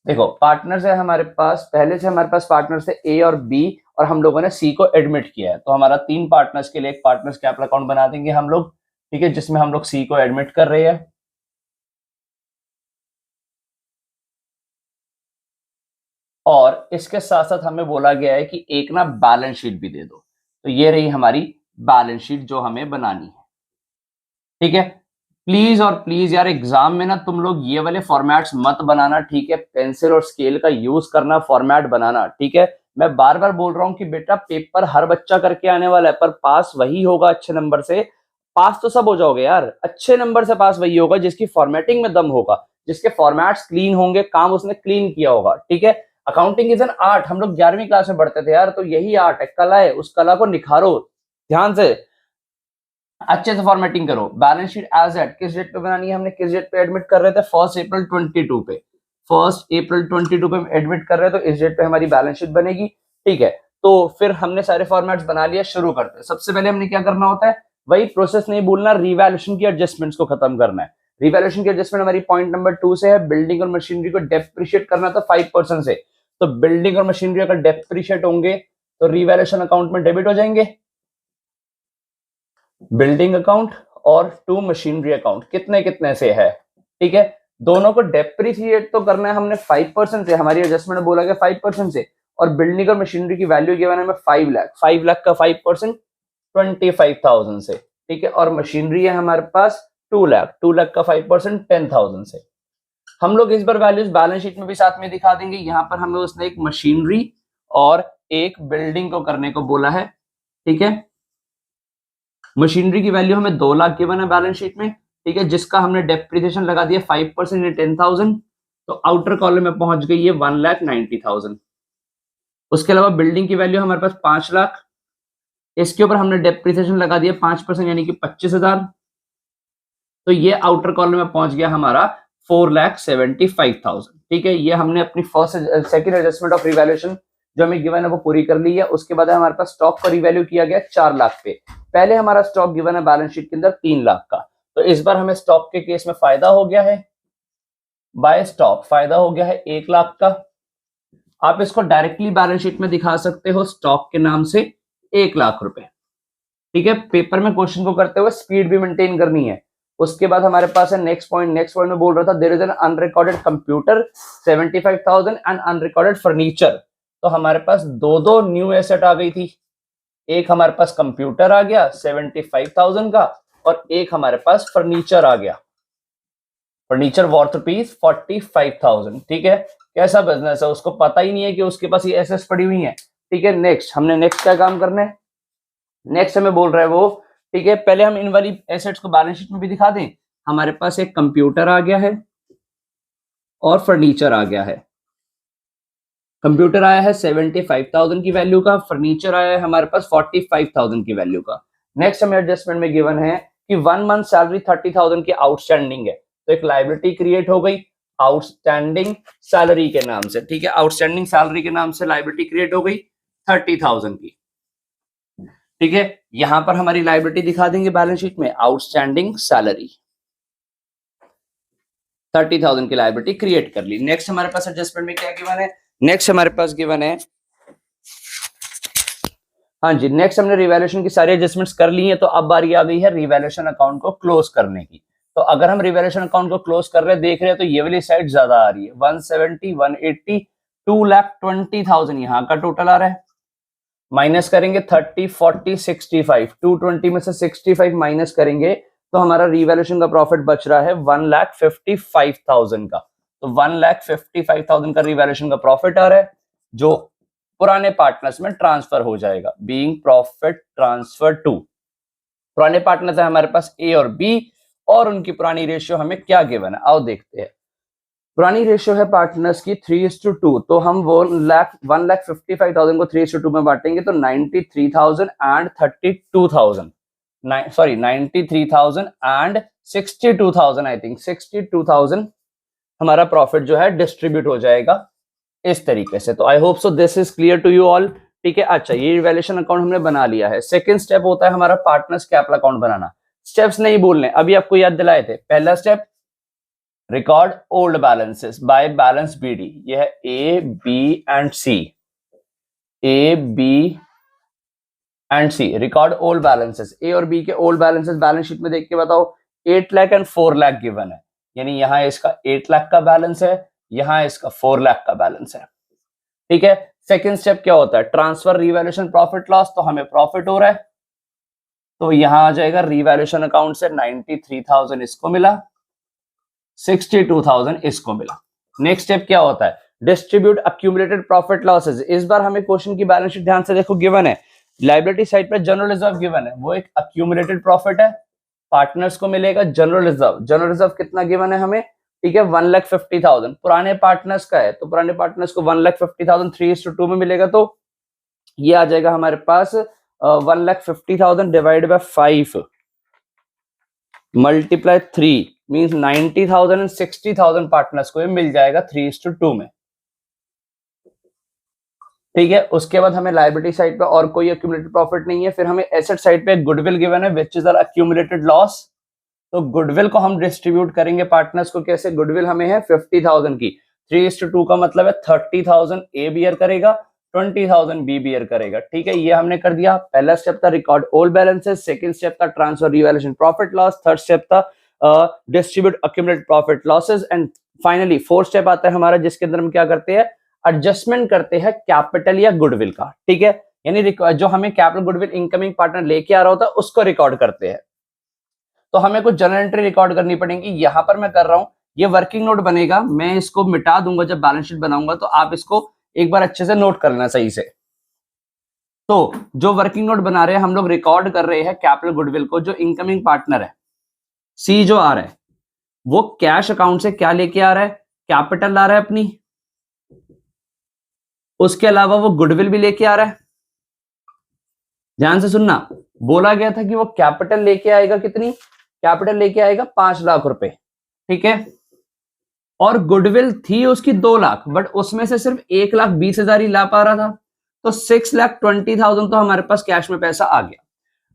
देखो पार्टनर्स है हमारे पास, पहले से हमारे पास पार्टनर्स थे ए और बी, और हम लोगों ने सी को एडमिट किया है, तो हमारा 3 पार्टनर्स के लिए एक पार्टनर्स कैपिटल अकाउंट बना देंगे हम लोग। ठीक है, जिसमें हम लोग सी को एडमिट कर रहे हैं। और इसके साथ साथ हमें बोला गया है कि एक ना बैलेंस शीट भी दे दो, तो ये रही हमारी बैलेंस शीट जो हमें बनानी है। ठीक है, प्लीज और प्लीज यार एग्जाम में ना तुम लोग ये वाले फॉर्मेट्स मत बनाना। ठीक है, पेंसिल और स्केल का यूज करना, फॉर्मेट बनाना। ठीक है, मैं बार बार बोल रहा हूँ कि बेटा पेपर हर बच्चा करके आने वाला है, पर पास वही होगा अच्छे नंबर से। पास तो सब हो जाओगे यार, अच्छे नंबर से पास वही होगा जिसकी फॉर्मेटिंग में दम होगा, जिसके फॉर्मेट्स क्लीन होंगे, काम उसने क्लीन किया होगा। ठीक है, अकाउंटिंग इज एन आर्ट, हम लोग 11वीं क्लास में पढ़ते थे यार, तो यही आर्ट है, कला है, उस कला को निखारो ध्यान से, अच्छे से फॉर्मेटिंग करो। बैलेंस शीट एज एट किस डेट पे बनानी है, हमने किस डेट पे एडमिट कर रहे थे, 1 अप्रैल 22 पे, 1 अप्रैल 22 पे हम एडमिट कर रहे हैं, तो इस डेट पे हमारी बैलेंस शीट बनेगी। ठीक है, तो फिर हमने सारे फॉर्मेट्स बना लिया, शुरू करते हैं। सबसे पहले हमने क्या करना होता है, वही प्रोसेस नहीं भूलना, रिवैल्यूएशन की एडजस्टमेंट्स को खत्म करना है। रिवैल्यूएशन की एडजस्टमेंट हमारी पॉइंट नंबर 2 से है, बिल्डिंग और मशीनरी को डेप्रिशिएट करना था 5% से, तो बिल्डिंग और मशीनरी अगर डेप्रिशिएट होंगे तो रिवैल्यूएशन अकाउंट में डेबिट हो जाएंगे। बिल्डिंग अकाउंट और टू मशीनरी अकाउंट कितने कितने से है। ठीक है, दोनों को डेप्रिशिएट तो करना है हमने 5% से, हमारी एडजस्टमेंट बोला गया 5% से, और बिल्डिंग और मशीनरी की वैल्यू गिवन है हमें 5 लाख, 5 लाख का 5% 25,000 से। ठीक है, और मशीनरी है हमारे पास 2 लाख, 2 लाख का 5% 10,000 से। हम लोग इस बार वैल्यूज बैलेंस शीट में भी साथ में दिखा देंगे। यहाँ पर हमें उसने एक मशीनरी और एक बिल्डिंग को करने को बोला है। ठीक है, मशीनरी की वैल्यू हमें 2 लाख गिवन है बैलेंस शीट में। ठीक है, जिसका हमने डेप्रिसिएशन लगा दिया 5% या 10,000, तो आउटर कॉलम में पहुंच गई है 1,90,000। उसके अलावा बिल्डिंग की वैल्यू हमारे पास 5 लाख, इसके ऊपर हमने डेप्रिसिएशन लगा दिया 5% यानी कि 25,000, तो ये आउटर कॉलम में पहुंच गया हमारा 4,75,000। ठीक है, ये हमने अपनी first second adjustment of revaluation जो हमें गिवन है वो पूरी कर ली है। उसके बाद हमारे पास स्टॉक का रिवैल्यू किया गया 4 लाख पे। पहले हमारा स्टॉक गिवन है बैलेंस शीट के अंदर 3 लाख का, तो इस बार हमें स्टॉक के केस में फायदा हो गया है, बाय स्टॉक फायदा हो गया है 1 लाख का। आप इसको डायरेक्टली बैलेंस शीट में दिखा सकते हो स्टॉक के नाम से 1 लाख रुपए। ठीक है, पेपर में क्वेश्चन को करते हुए स्पीड भी मेंटेन करनी है। उसके बाद हमारे पास है नेक्स्ट पॉइंट में बोल रहा था there is an unrecorded computer 75,000 and unrecorded furniture, तो हमारे पास दो न्यू एसेट आ गई थी। एक हमारे पास कंप्यूटर आ गया 75,000 का, और एक हमारे पास फर्नीचर आ गया, फर्नीचर वर्थ रुपीज 45,000। ठीक है, कैसा बिजनेस है, उसको पता ही नहीं है कि उसके पास ये एसेट्स पड़ी हुई हैं। ठीक है, नेक्स्ट हमने नेक्स्ट क्या काम करना है, नेक्स्ट हमें बोल रहा है वो, ठीक है, पहले हम इन वाली एसेट्स को बैलेंस शीट में भी दिखा दें। हमारे पास एक कंप्यूटर आ गया है और फर्नीचर आ गया है। कंप्यूटर आया है 75,000 की वैल्यू का, फर्नीचर आया है हमारे पास 45,000 की वैल्यू का। नेक्स्ट हमें एडजस्टमेंट में गिवन है कि 1 मंथ सैलरी 30,000 की आउटस्टैंडिंग है, तो एक लायबिलिटी क्रिएट हो गई आउटस्टैंडिंग सैलरी के नाम से। ठीक है, आउटस्टैंडिंग सैलरी के नाम से लायबिलिटी क्रिएट हो गई 30,000 की। ठीक है, यहां पर हमारी लायबिलिटी दिखा देंगे बैलेंस शीट में, आउटस्टैंडिंग सैलरी 30,000 की लायबिलिटी क्रिएट कर ली। नेक्स्ट हमारे पास एडजस्टमेंट में क्या गिवन है, नेक्स्ट हमारे पास गिवन है हाँ जी, नेक्स्ट हमने रिवैल्यूएशन की सारी एडजस्टमेंट्स कर ली हैं, तो अब बारी आ गई है रिवैल्यूएशन अकाउंट को क्लोज करने की। तो अगर हम रिवैल्यूएशन अकाउंट को क्लोज कर रहे हैं, देख रहे हैं, तो ये वाली साइड ज्यादा आ रही है, 170, 180, 2,20,000 यहाँ का टोटल आ रहा है। माइनस करेंगे 30, 40, 65, 220 में से 65 माइनस करेंगे तो हमारा रिवैल्यूएशन का प्रॉफिट बच रहा है 1,55,000 का। तो 1,55,000 का रिवैल्यूएशन का प्रॉफिट आ रहा है, जो पुराने पार्टनर्स में ट्रांसफर हो जाएगा, बीइंग प्रॉफिट ट्रांसफर टू। पुराने पार्टनर्स है हमारे पास ए और बी, और उनकी पुरानी रेशियो हमें क्या गिवन है, आओ देखते हैं। पुरानी रेशियो है पार्टनर्स की 3:2, तो हम वो 1,55,000 को 3:2 में बांटेंगे तो 93,000 and 32,000, sorry 93,000 and 62,000, I think 62,000 हमारा प्रॉफिट जो है डिस्ट्रीब्यूट हो जाएगा इस तरीके से। तो I hope so this is clear to you all. ठीक है, अच्छा ये रिवैल्यूएशन अकाउंट हमने बना लिया है। सेकंड स्टेप होता है हमारा पार्टनर्स कैपिटल अकाउंट बनाना। स्टेप्स नहीं भूलने, अभी आपको याद दिलाए थे। पहला step, record old balances by balance BD, ये है A B and C, A B and C, record old balances. A और बी के ओल्ड बैलेंसेस बैलेंस शीट में देख के बताओ। 8 लाख एंड 4 लाख गिवन है, यानी यहाँ इसका 8 लाख का बैलेंस है, यहाँ इसका 4 लाख का बैलेंस है। ठीक है, सेकंड स्टेप क्या होता है, ट्रांसफर रिवैल्यूएशन प्रॉफिट लॉस, तो हमें प्रॉफिट हो रहा है तो यहां आ जाएगा रिवैल्यूएशन अकाउंट से 93,000 इसको मिला, 62,000 इसको मिला। नेक्स्ट स्टेप क्या होता है, डिस्ट्रीब्यूट अक्यूमुलेटेड प्रॉफिट लॉसेस। इस बार हमें क्वेश्चन की बैलेंस शीट ध्यान से देखो, गिवन है लायबिलिटी साइड पे जनरल रिजर्व गिवन है, वो एक अक्यूमुलेटेड प्रॉफिट है, पार्टनर्स को मिलेगा जनरल रिजर्व। जनरल रिजर्व कितना गिवन है हमें, ठीक है 1,50,000 पुराने पार्टनर्स का है, तो पुराने पार्टनर्स को 1,50,000 3:2 में मिलेगा, तो ये आ जाएगा हमारे पास 1,50,000 divide by 5 multiply 3 means 90,000 and 60,000 partners को ये मिल जाएगा 3:2 में। ठीक है, उसके बाद हमें लायबिलिटी साइड पे और कोई अक्यूमुलेटेड प्रॉफिट नहीं है। फिर हमें एसेट साइड पे गुडविल गिवन है which is our accumulated loss, तो गुडविल को हम डिस्ट्रीब्यूट करेंगे पार्टनर्स को कैसे, गुडविल हमें है 50,000 की, 3:2 का मतलब है 30,000 ए बियर करेगा, 20,000 बी बियर करेगा। ठीक है, ये हमने कर दिया। पहला स्टेप था record old balances, second step था transfer revaluation profit loss, third step था distribute accumulated profit losses, and finally fourth step आता है हमारा जिसके अंदर हम क्या करते हैं, एडजस्टमेंट करते हैं कैपिटल या गुडविल का। ठीक है, यानी जो हमें कैपिटल गुडविल इनकमिंग पार्टनर लेके आ रहा होता है उसको रिकॉर्ड करते हैं। तो हमें कुछ जर्नल एंट्री रिकॉर्ड करनी पड़ेगी। यहां पर मैं कर रहा हूं, ये वर्किंग नोट बनेगा, मैं इसको मिटा दूंगा जब बैलेंस शीट बनाऊंगा, तो आप इसको एक बार अच्छे से नोट कर लेना सही से। तो जो वर्किंग नोट बना रहे हैं हम लोग, रिकॉर्ड कर रहे हैं कैपिटल गुडविल को, जो इनकमिंग पार्टनर है सी जो आ रहा है वो कैश अकाउंट से क्या लेके आ रहा है, कैपिटल ला रहा है अपनी, उसके अलावा वो गुडविल भी लेके आ रहा है। ध्यान से सुनना, बोला गया था कि वो कैपिटल लेके आएगा कितनी, कैपिटल लेके आएगा 5 लाख रुपए। ठीक है, और गुडविल थी उसकी 2 लाख, बट उसमें से सिर्फ 1,20,000 ही ला पा रहा था, तो 6,20,000 तो हमारे पास कैश में पैसा आ गया।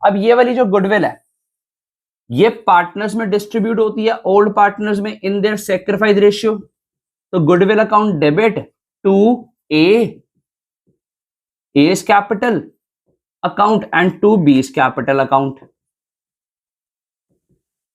अब ये वाली जो गुडविल है ये पार्टनर्स में डिस्ट्रीब्यूट होती है, ओल्ड पार्टनर्स में इन देयर सैक्रिफाइस रेशियो। तो गुडविल अकाउंट डेबिट टू ए's कैपिटल अकाउंट एंड टू बी's कैपिटल अकाउंट।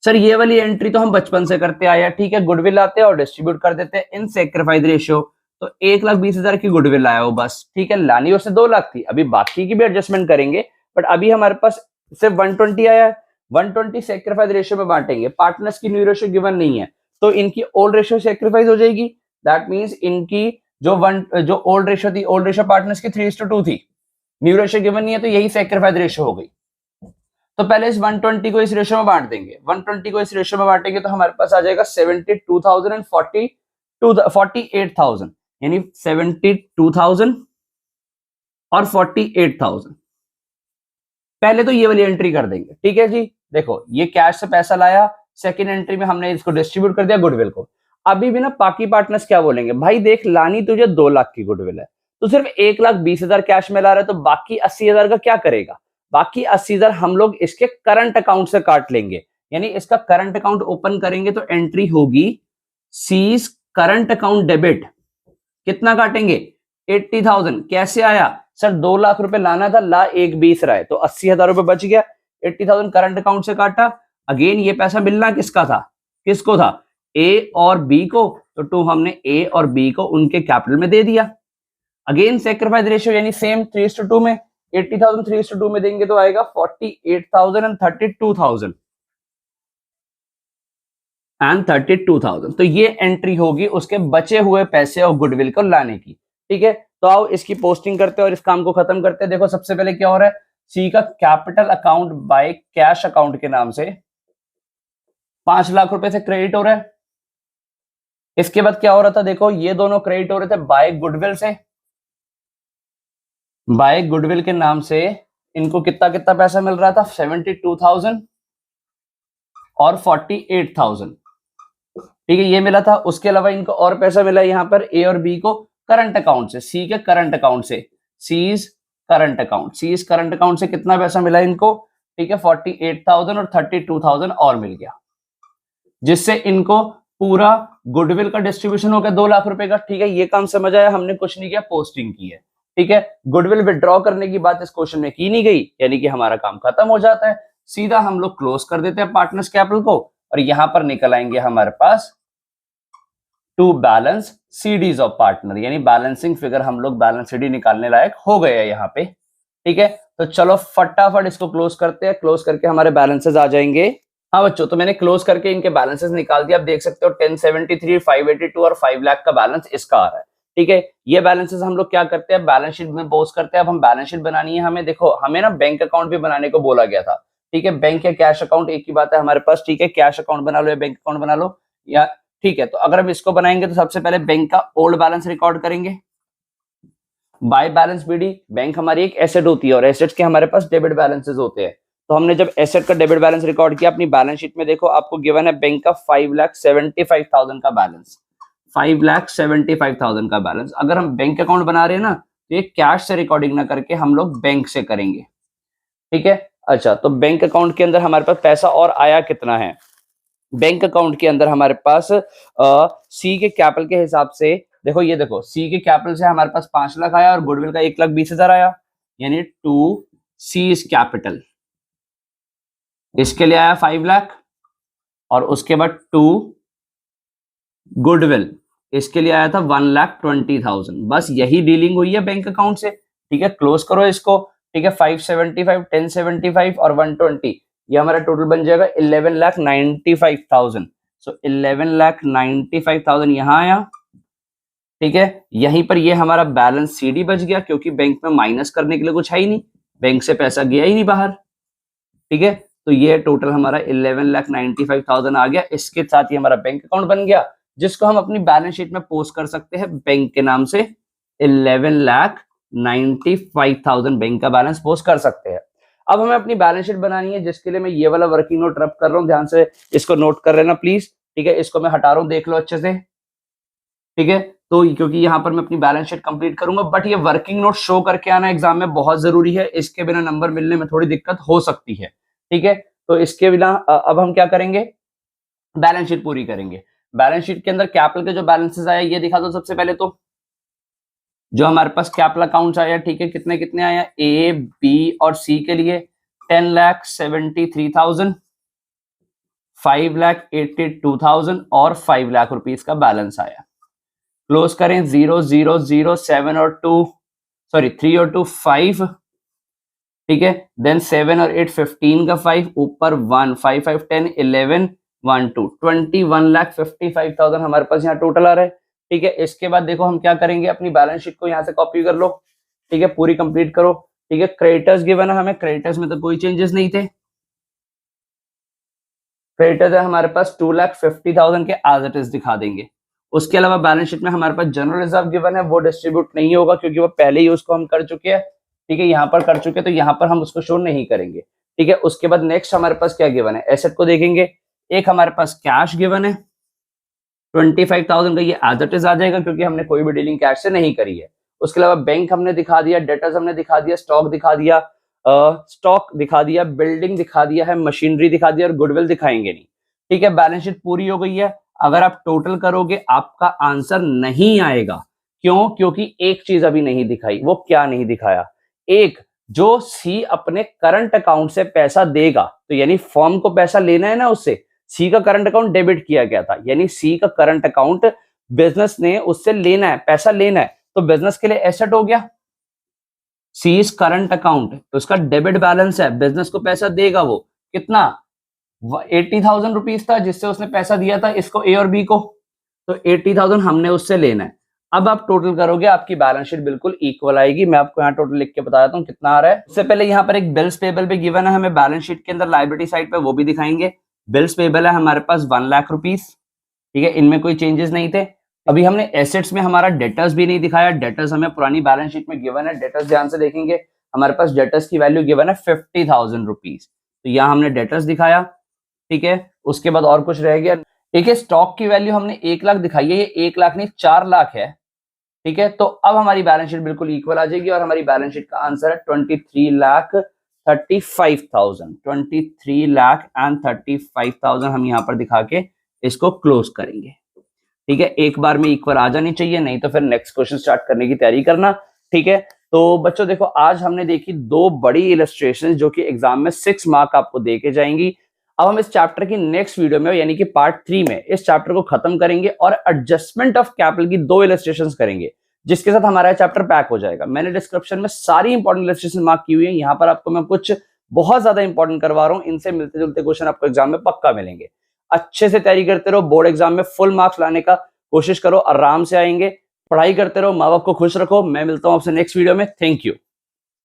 सर ये वाली एंट्री तो हम बचपन से करते आए हैं। ठीक है, गुडविल आते हैं और डिस्ट्रीब्यूट कर देते हैं इन सैक्रिफाइस रेशियो। तो 1,20,000 की गुडविल आया हो बस, ठीक है, लानी उससे 2 लाख थी, अभी बाकी की भी एडजस्टमेंट करेंगे, बट अभी हमारे पास सिर्फ 120 आया है। 120 सैक्रिफाइस रेशियो में बांटेंगे, पार्टनर्स की न्यू रेशियो गिवन नहीं है, तो इनकी ओल्ड रेशियो सैक्रिफाइस हो जाएगी। दैट मींस इनकी जो ओल्ड रेशियो थी, ओल्ड रेशियो पार्टनर्स की 3:2 थी, न्यू रेशियो गिवन नहीं है, तो यही सैक्रिफाइस रेशियो हो गई। तो पहले इस 120 को इस रेशियो में बांट देंगे, 120 को इस रेशियो में बांटेंगे तो हमारे पास आ जाएगा 72,000 एंड 48,000, यानी 72,000 और 48,000। पहले तो ये वाली एंट्री कर देंगे। ठीक है जी, देखो ये कैश से पैसा लाया, सेकंड एंट्री में हमने इसको डिस्ट्रीब्यूट कर दिया गुडविल को। अभी भी ना बाकी पार्टनर्स क्या बोलेंगे, भाई देख लानी तुझे 2 लाख की गुडविल है, तो सिर्फ 1,20,000 कैश में ला रहा है, तो बाकी 80,000 का क्या करेगा, बाकी 80,000 हम लोग इसके करंट अकाउंट से काट लेंगे, यानी इसका करंट अकाउंट ओपन करेंगे तो एंट्री होगी सीज करंट अकाउंट डेबिट, कितना काटेंगे 80,000, कैसे आया सर 2 लाख रुपए लाना था, ला 1,20 रहा है, तो 80,000 रुपए बच गया, 80,000 करंट अकाउंट से काटा। अगेन ये पैसा मिलना किसका था, किसको था, ए और बी को, तो टू हमने ए और बी को उनके कैपिटल में दे दिया। अगेन सेक्रीफाइस रेशियो यानी सेम 3:2 में, 80,000 3:2 में देंगे तो आएगा 48,000 एंड 32,000 एंड 32,000। तो ये एंट्री होगी उसके बचे हुए पैसे और गुडविल को लाने की। ठीक है, तो आओ इसकी पोस्टिंग करते हैं और इस काम को खत्म करते हैं। देखो सबसे पहले क्या हो रहा है, सी का capital account by cash account के नाम से 5 लाख रुपए से क्रेडिट हो रहा है। इसके बाद क्या हो रहा था, देखो ये दोनों क्रेडिट हो रहे थे बाय गुडविल से, बाय गुडविल के नाम से इनको कितना कितना पैसा मिल रहा था, 72,000 और 48,000। ठीक है, ये मिला था। उसके अलावा इनको और पैसा मिला यहाँ पर ए और बी को करंट अकाउंट से, सी के करंट अकाउंट से, C's current account, C's current account से कितना पैसा मिला इनको, ठीक है 48,000 और 32,000 और मिल गया, जिससे इनको पूरा गुडविल का डिस्ट्रीब्यूशन हो गया 2 लाख रुपए का। ठीक है, ये काम समझ आया, हमने कुछ नहीं किया, पोस्टिंग की है। ठीक है, गुडविल विड्रॉ करने की बात इस क्वेश्चन में की नहीं गई, यानी कि हमारा काम खत्म हो जाता है। सीधा हम लोग क्लोज कर देते हैं पार्टनर्स कैपिटल को, और यहां पर निकल आएंगे हमारे पास two balance sheets of partner, यानी बैलेंसिंग फिगर हम लोग बैलेंस सीडी निकालने लायक हो गए हैं यहाँ पे। ठीक है, तो चलो फटाफट इसको क्लोज करते हैं, क्लोज करके हमारे बैलेंसेस आ जाएंगे। हाँ बच्चों, तो मैंने क्लोज करके इनके बैलेंसेस निकाल दिया। आप देख सकते हो 1073, 582 और 5 लाख का बैलेंस इसका आ रहा है। ठीक है, ये बैलेंसेस हम लोग क्या करते हैं, बैलेंस शीट में पोस्ट करते हैं। अब हम बैलेंस शीट बनानी है हमें, देखो हमें ना बैंक अकाउंट भी बनाने को बोला गया था। ठीक है, बैंक या कैश अकाउंट एक ही बात है हमारे पास। ठीक है, कैश अकाउंट बना लो या बैंक अकाउंट बना लो, या ठीक है। तो अगर हम इसको बनाएंगे तो सबसे पहले बैंक का ओल्ड बैलेंस रिकॉर्ड करेंगे बाय बैलेंस बीडी। बैंक हमारी एक एसेट होती है और एसेट्स के हमारे पास डेबिट बैलेंसेस होते हैं। तो हमने जब एसेट का डेबिट बैलेंस रिकॉर्ड किया अपनी बैलेंस शीट में, देखो आपको गिवन है बैंक का 5,75,000 का बैलेंस, 5,75,000 का बैलेंस। अगर हम बैंक अकाउंट बना रहे हैं ना, तो ये कैश से रिकॉर्डिंग ना करके हम लोग बैंक से करेंगे। ठीक है, अच्छा, तो बैंक अकाउंट के अंदर हमारे पास पैसा और आया कितना है, बैंक अकाउंट के अंदर हमारे पास सी के कैपिटल के हिसाब से, देखो ये देखो सी के कैपिटल से हमारे पास 5 लाख आया और गुडविल का 1,20,000 आया, यानी टू सी इज कैपिटल। इसके लिए आया 5 लाख और उसके बाद टू गुडविल, इसके लिए आया था 1,20,000। बस यही डीलिंग हुई है बैंक अकाउंट से। ठीक है, क्लोज करो इसको। ठीक है, 575, 1075 और 120, ये हमारा टोटल बन जाएगा 11,95,000। सो 11,95,000 यहां आया। ठीक है, यहीं पर ये हमारा बैलेंस सीडी बच गया, क्योंकि बैंक में माइनस करने के लिए कुछ है ही नहीं, बैंक से पैसा गया ही नहीं बाहर। ठीक है, तो ये टोटल हमारा 11,95,000 आ गया। इसके साथ ही हमारा बैंक अकाउंट बन गया, जिसको हम अपनी बैलेंस शीट में पोस्ट कर सकते हैं बैंक के नाम से। 11,95,000 बैंक का बैलेंस पोस्ट कर सकते हैं। अब हमें अपनी बैलेंस शीट बनानी है, जिसके लिए मैं ये वाला वर्किंग नोट रब कर रहा हूँ, ध्यान से इसको नोट कर लेना प्लीज। ठीक है, इसको मैं हटा रहा हूँ, देख लो अच्छे से। ठीक है, तो क्योंकि यहाँ पर मैं अपनी बैलेंस शीट कंप्लीट करूंगा, बट ये वर्किंग नोट शो करके आना एग्जाम में बहुत जरूरी है, इसके बिना नंबर मिलने में थोड़ी दिक्कत हो सकती है। ठीक है, तो इसके बिना अब हम क्या करेंगे, बैलेंस शीट पूरी करेंगे। बैलेंस शीट के अंदर कैपिटल के जो बैलेंसेस आया ये दिखा दो सबसे पहले। तो जो हमारे पास कैपिटल अकाउंट्स आया, ठीक है, कितने कितने आया, ए बी और सी के लिए 10,73,000, 5,82,000 और 5 लाख रुपीस का बैलेंस आया। क्लोज करें, 0 0 0 7 और 2 सॉरी 3 और 2 5। ठीक है, देन 7 और 8 15 का 5, ऊपर 1 5 5 10 11 1 2 21,55,000 हमारे पास यहाँ टोटल आ रहा है। ठीक है, इसके बाद देखो हम क्या करेंगे, अपनी बैलेंस शीट को यहाँ से कॉपी कर लो। ठीक है, पूरी कंप्लीट करो। ठीक है, क्रेडिटर्स गिवन है हमें, क्रेडिटर्स में तो कोई चेंजेस नहीं थे। क्रेडिटर्स है हमारे पास 2,50,000 के एज इट इज दिखा देंगे। उसके अलावा बैलेंस शीट में हमारे पास जनरल रिजर्व गिवन है, वो डिस्ट्रीब्यूट नहीं होगा क्योंकि वो पहले ही उसको हम कर चुके हैं। ठीक है, यहाँ पर कर चुके हैं तो यहाँ पर हम उसको शो नहीं करेंगे। ठीक है, उसके बाद नेक्स्ट हमारे पास क्या गिवन है, एसेट को देखेंगे। एक हमारे पास कैश गिवन है 25,000 का, ये एज इट इज आ जाएगा क्योंकि हमने कोई भी डीलिंग कैश से नहीं करी है। उसके अलावा बैंक हमने दिखा दिया, डेटर्स हमने दिखा दिया, स्टॉक दिखा दिया, बिल्डिंग दिखा दिया है, मशीनरी दिखा दिया और गुडविल दिखाएंगे नहीं। ठीक है, बैलेंस शीट पूरी हो गई है। अगर आप टोटल करोगे आपका आंसर नहीं आएगा, क्यों? क्योंकि एक चीज अभी नहीं दिखाई। वो क्या नहीं दिखाया? एक, जो सी अपने करंट अकाउंट से पैसा देगा, तो यानी फर्म को पैसा लेना है ना उससे, सी का करंट अकाउंट डेबिट किया गया था, यानी सी का करंट अकाउंट बिजनेस ने उससे लेना है, पैसा लेना है, तो बिजनेस के लिए एसेट हो गया। सी इज करंट अकाउंट, तो उसका डेबिट बैलेंस है, बिजनेस को पैसा देगा वो, कितना? 80,000 रुपीज था जिससे उसने पैसा दिया था इसको, ए और बी को, तो 80,000 हमने उससे लेना है। अब आप टोटल करोगे, आपकी बैलेंस शीट बिल्कुल इक्वल आएगी। मैं आपको यहाँ टोटल लिख के बता देता हूँ कितना आ रहा है। इससे पहले यहाँ पर एक बिल्स पेबल भी गिवन है हमें बैलेंस शीट के अंदर, लायबिलिटी साइड पे, वो भी दिखाएंगे। बिल्स पेबल है हमारे पास 1 लाख रुपीज, ठीक है, इनमें कोई चेंजेस नहीं थे। अभी हमने एसेट्स में हमारा डेटर्स भी नहीं दिखाया, डेटर्स हमें पुरानी बैलेंस शीट में गिवन है। डेटर्स ध्यान से देखेंगे, हमारे पास डेटर्स की वैल्यू गिवन है 50,000 रुपीज, तो यहाँ हमने डेटर्स दिखाया, ठीक है। उसके बाद और कुछ रह गया, ठीक है, स्टॉक की वैल्यू हमने 1 लाख दिखाई है, ये 1 लाख नहीं 4 लाख है, ठीक है। तो अब हमारी बैलेंस शीट बिल्कुल इक्वल आ जाएगी और हमारी बैलेंस शीट का आंसर है 23,35,000, 23,35,000 हम यहाँ पर दिखा के इसको क्लोज करेंगे, ठीक है। एक बार में इक्वल आ जानी चाहिए, नहीं तो फिर नेक्स्ट क्वेश्चन स्टार्ट करने की तैयारी करना, ठीक है। तो बच्चों देखो, आज हमने देखी 2 बड़ी इलस्ट्रेशन जो कि एग्जाम में 6 मार्क आपको देके जाएंगी। अब हम इस चैप्टर की नेक्स्ट वीडियो में, यानी कि पार्ट 3 में, इस चैप्टर को खत्म करेंगे और एडजस्टमेंट ऑफ कैपिटल की 2 इलस्ट्रेशंस करेंगे, जिसके साथ हमारा चैप्टर पैक हो जाएगा। मैंने डिस्क्रिप्शन में सारी इंपॉर्टेंट इलस्ट्रेशन मार्क की हुई है, यहाँ पर आपको मैं कुछ बहुत ज्यादा इंपॉर्टेंट करवा रहा हूँ, इनसे मिलते जुलते क्वेश्चन आपको एग्जाम में पक्का मिलेंगे। अच्छे से तैयारी करते रहो, बोर्ड एग्जाम में फुल मार्क्स लाने का कोशिश करो, आराम से आएंगे। पढ़ाई करते रहो, माँ बाप को खुश रखो। मैं मिलता हूँ आपसे नेक्स्ट वीडियो में। Thank you.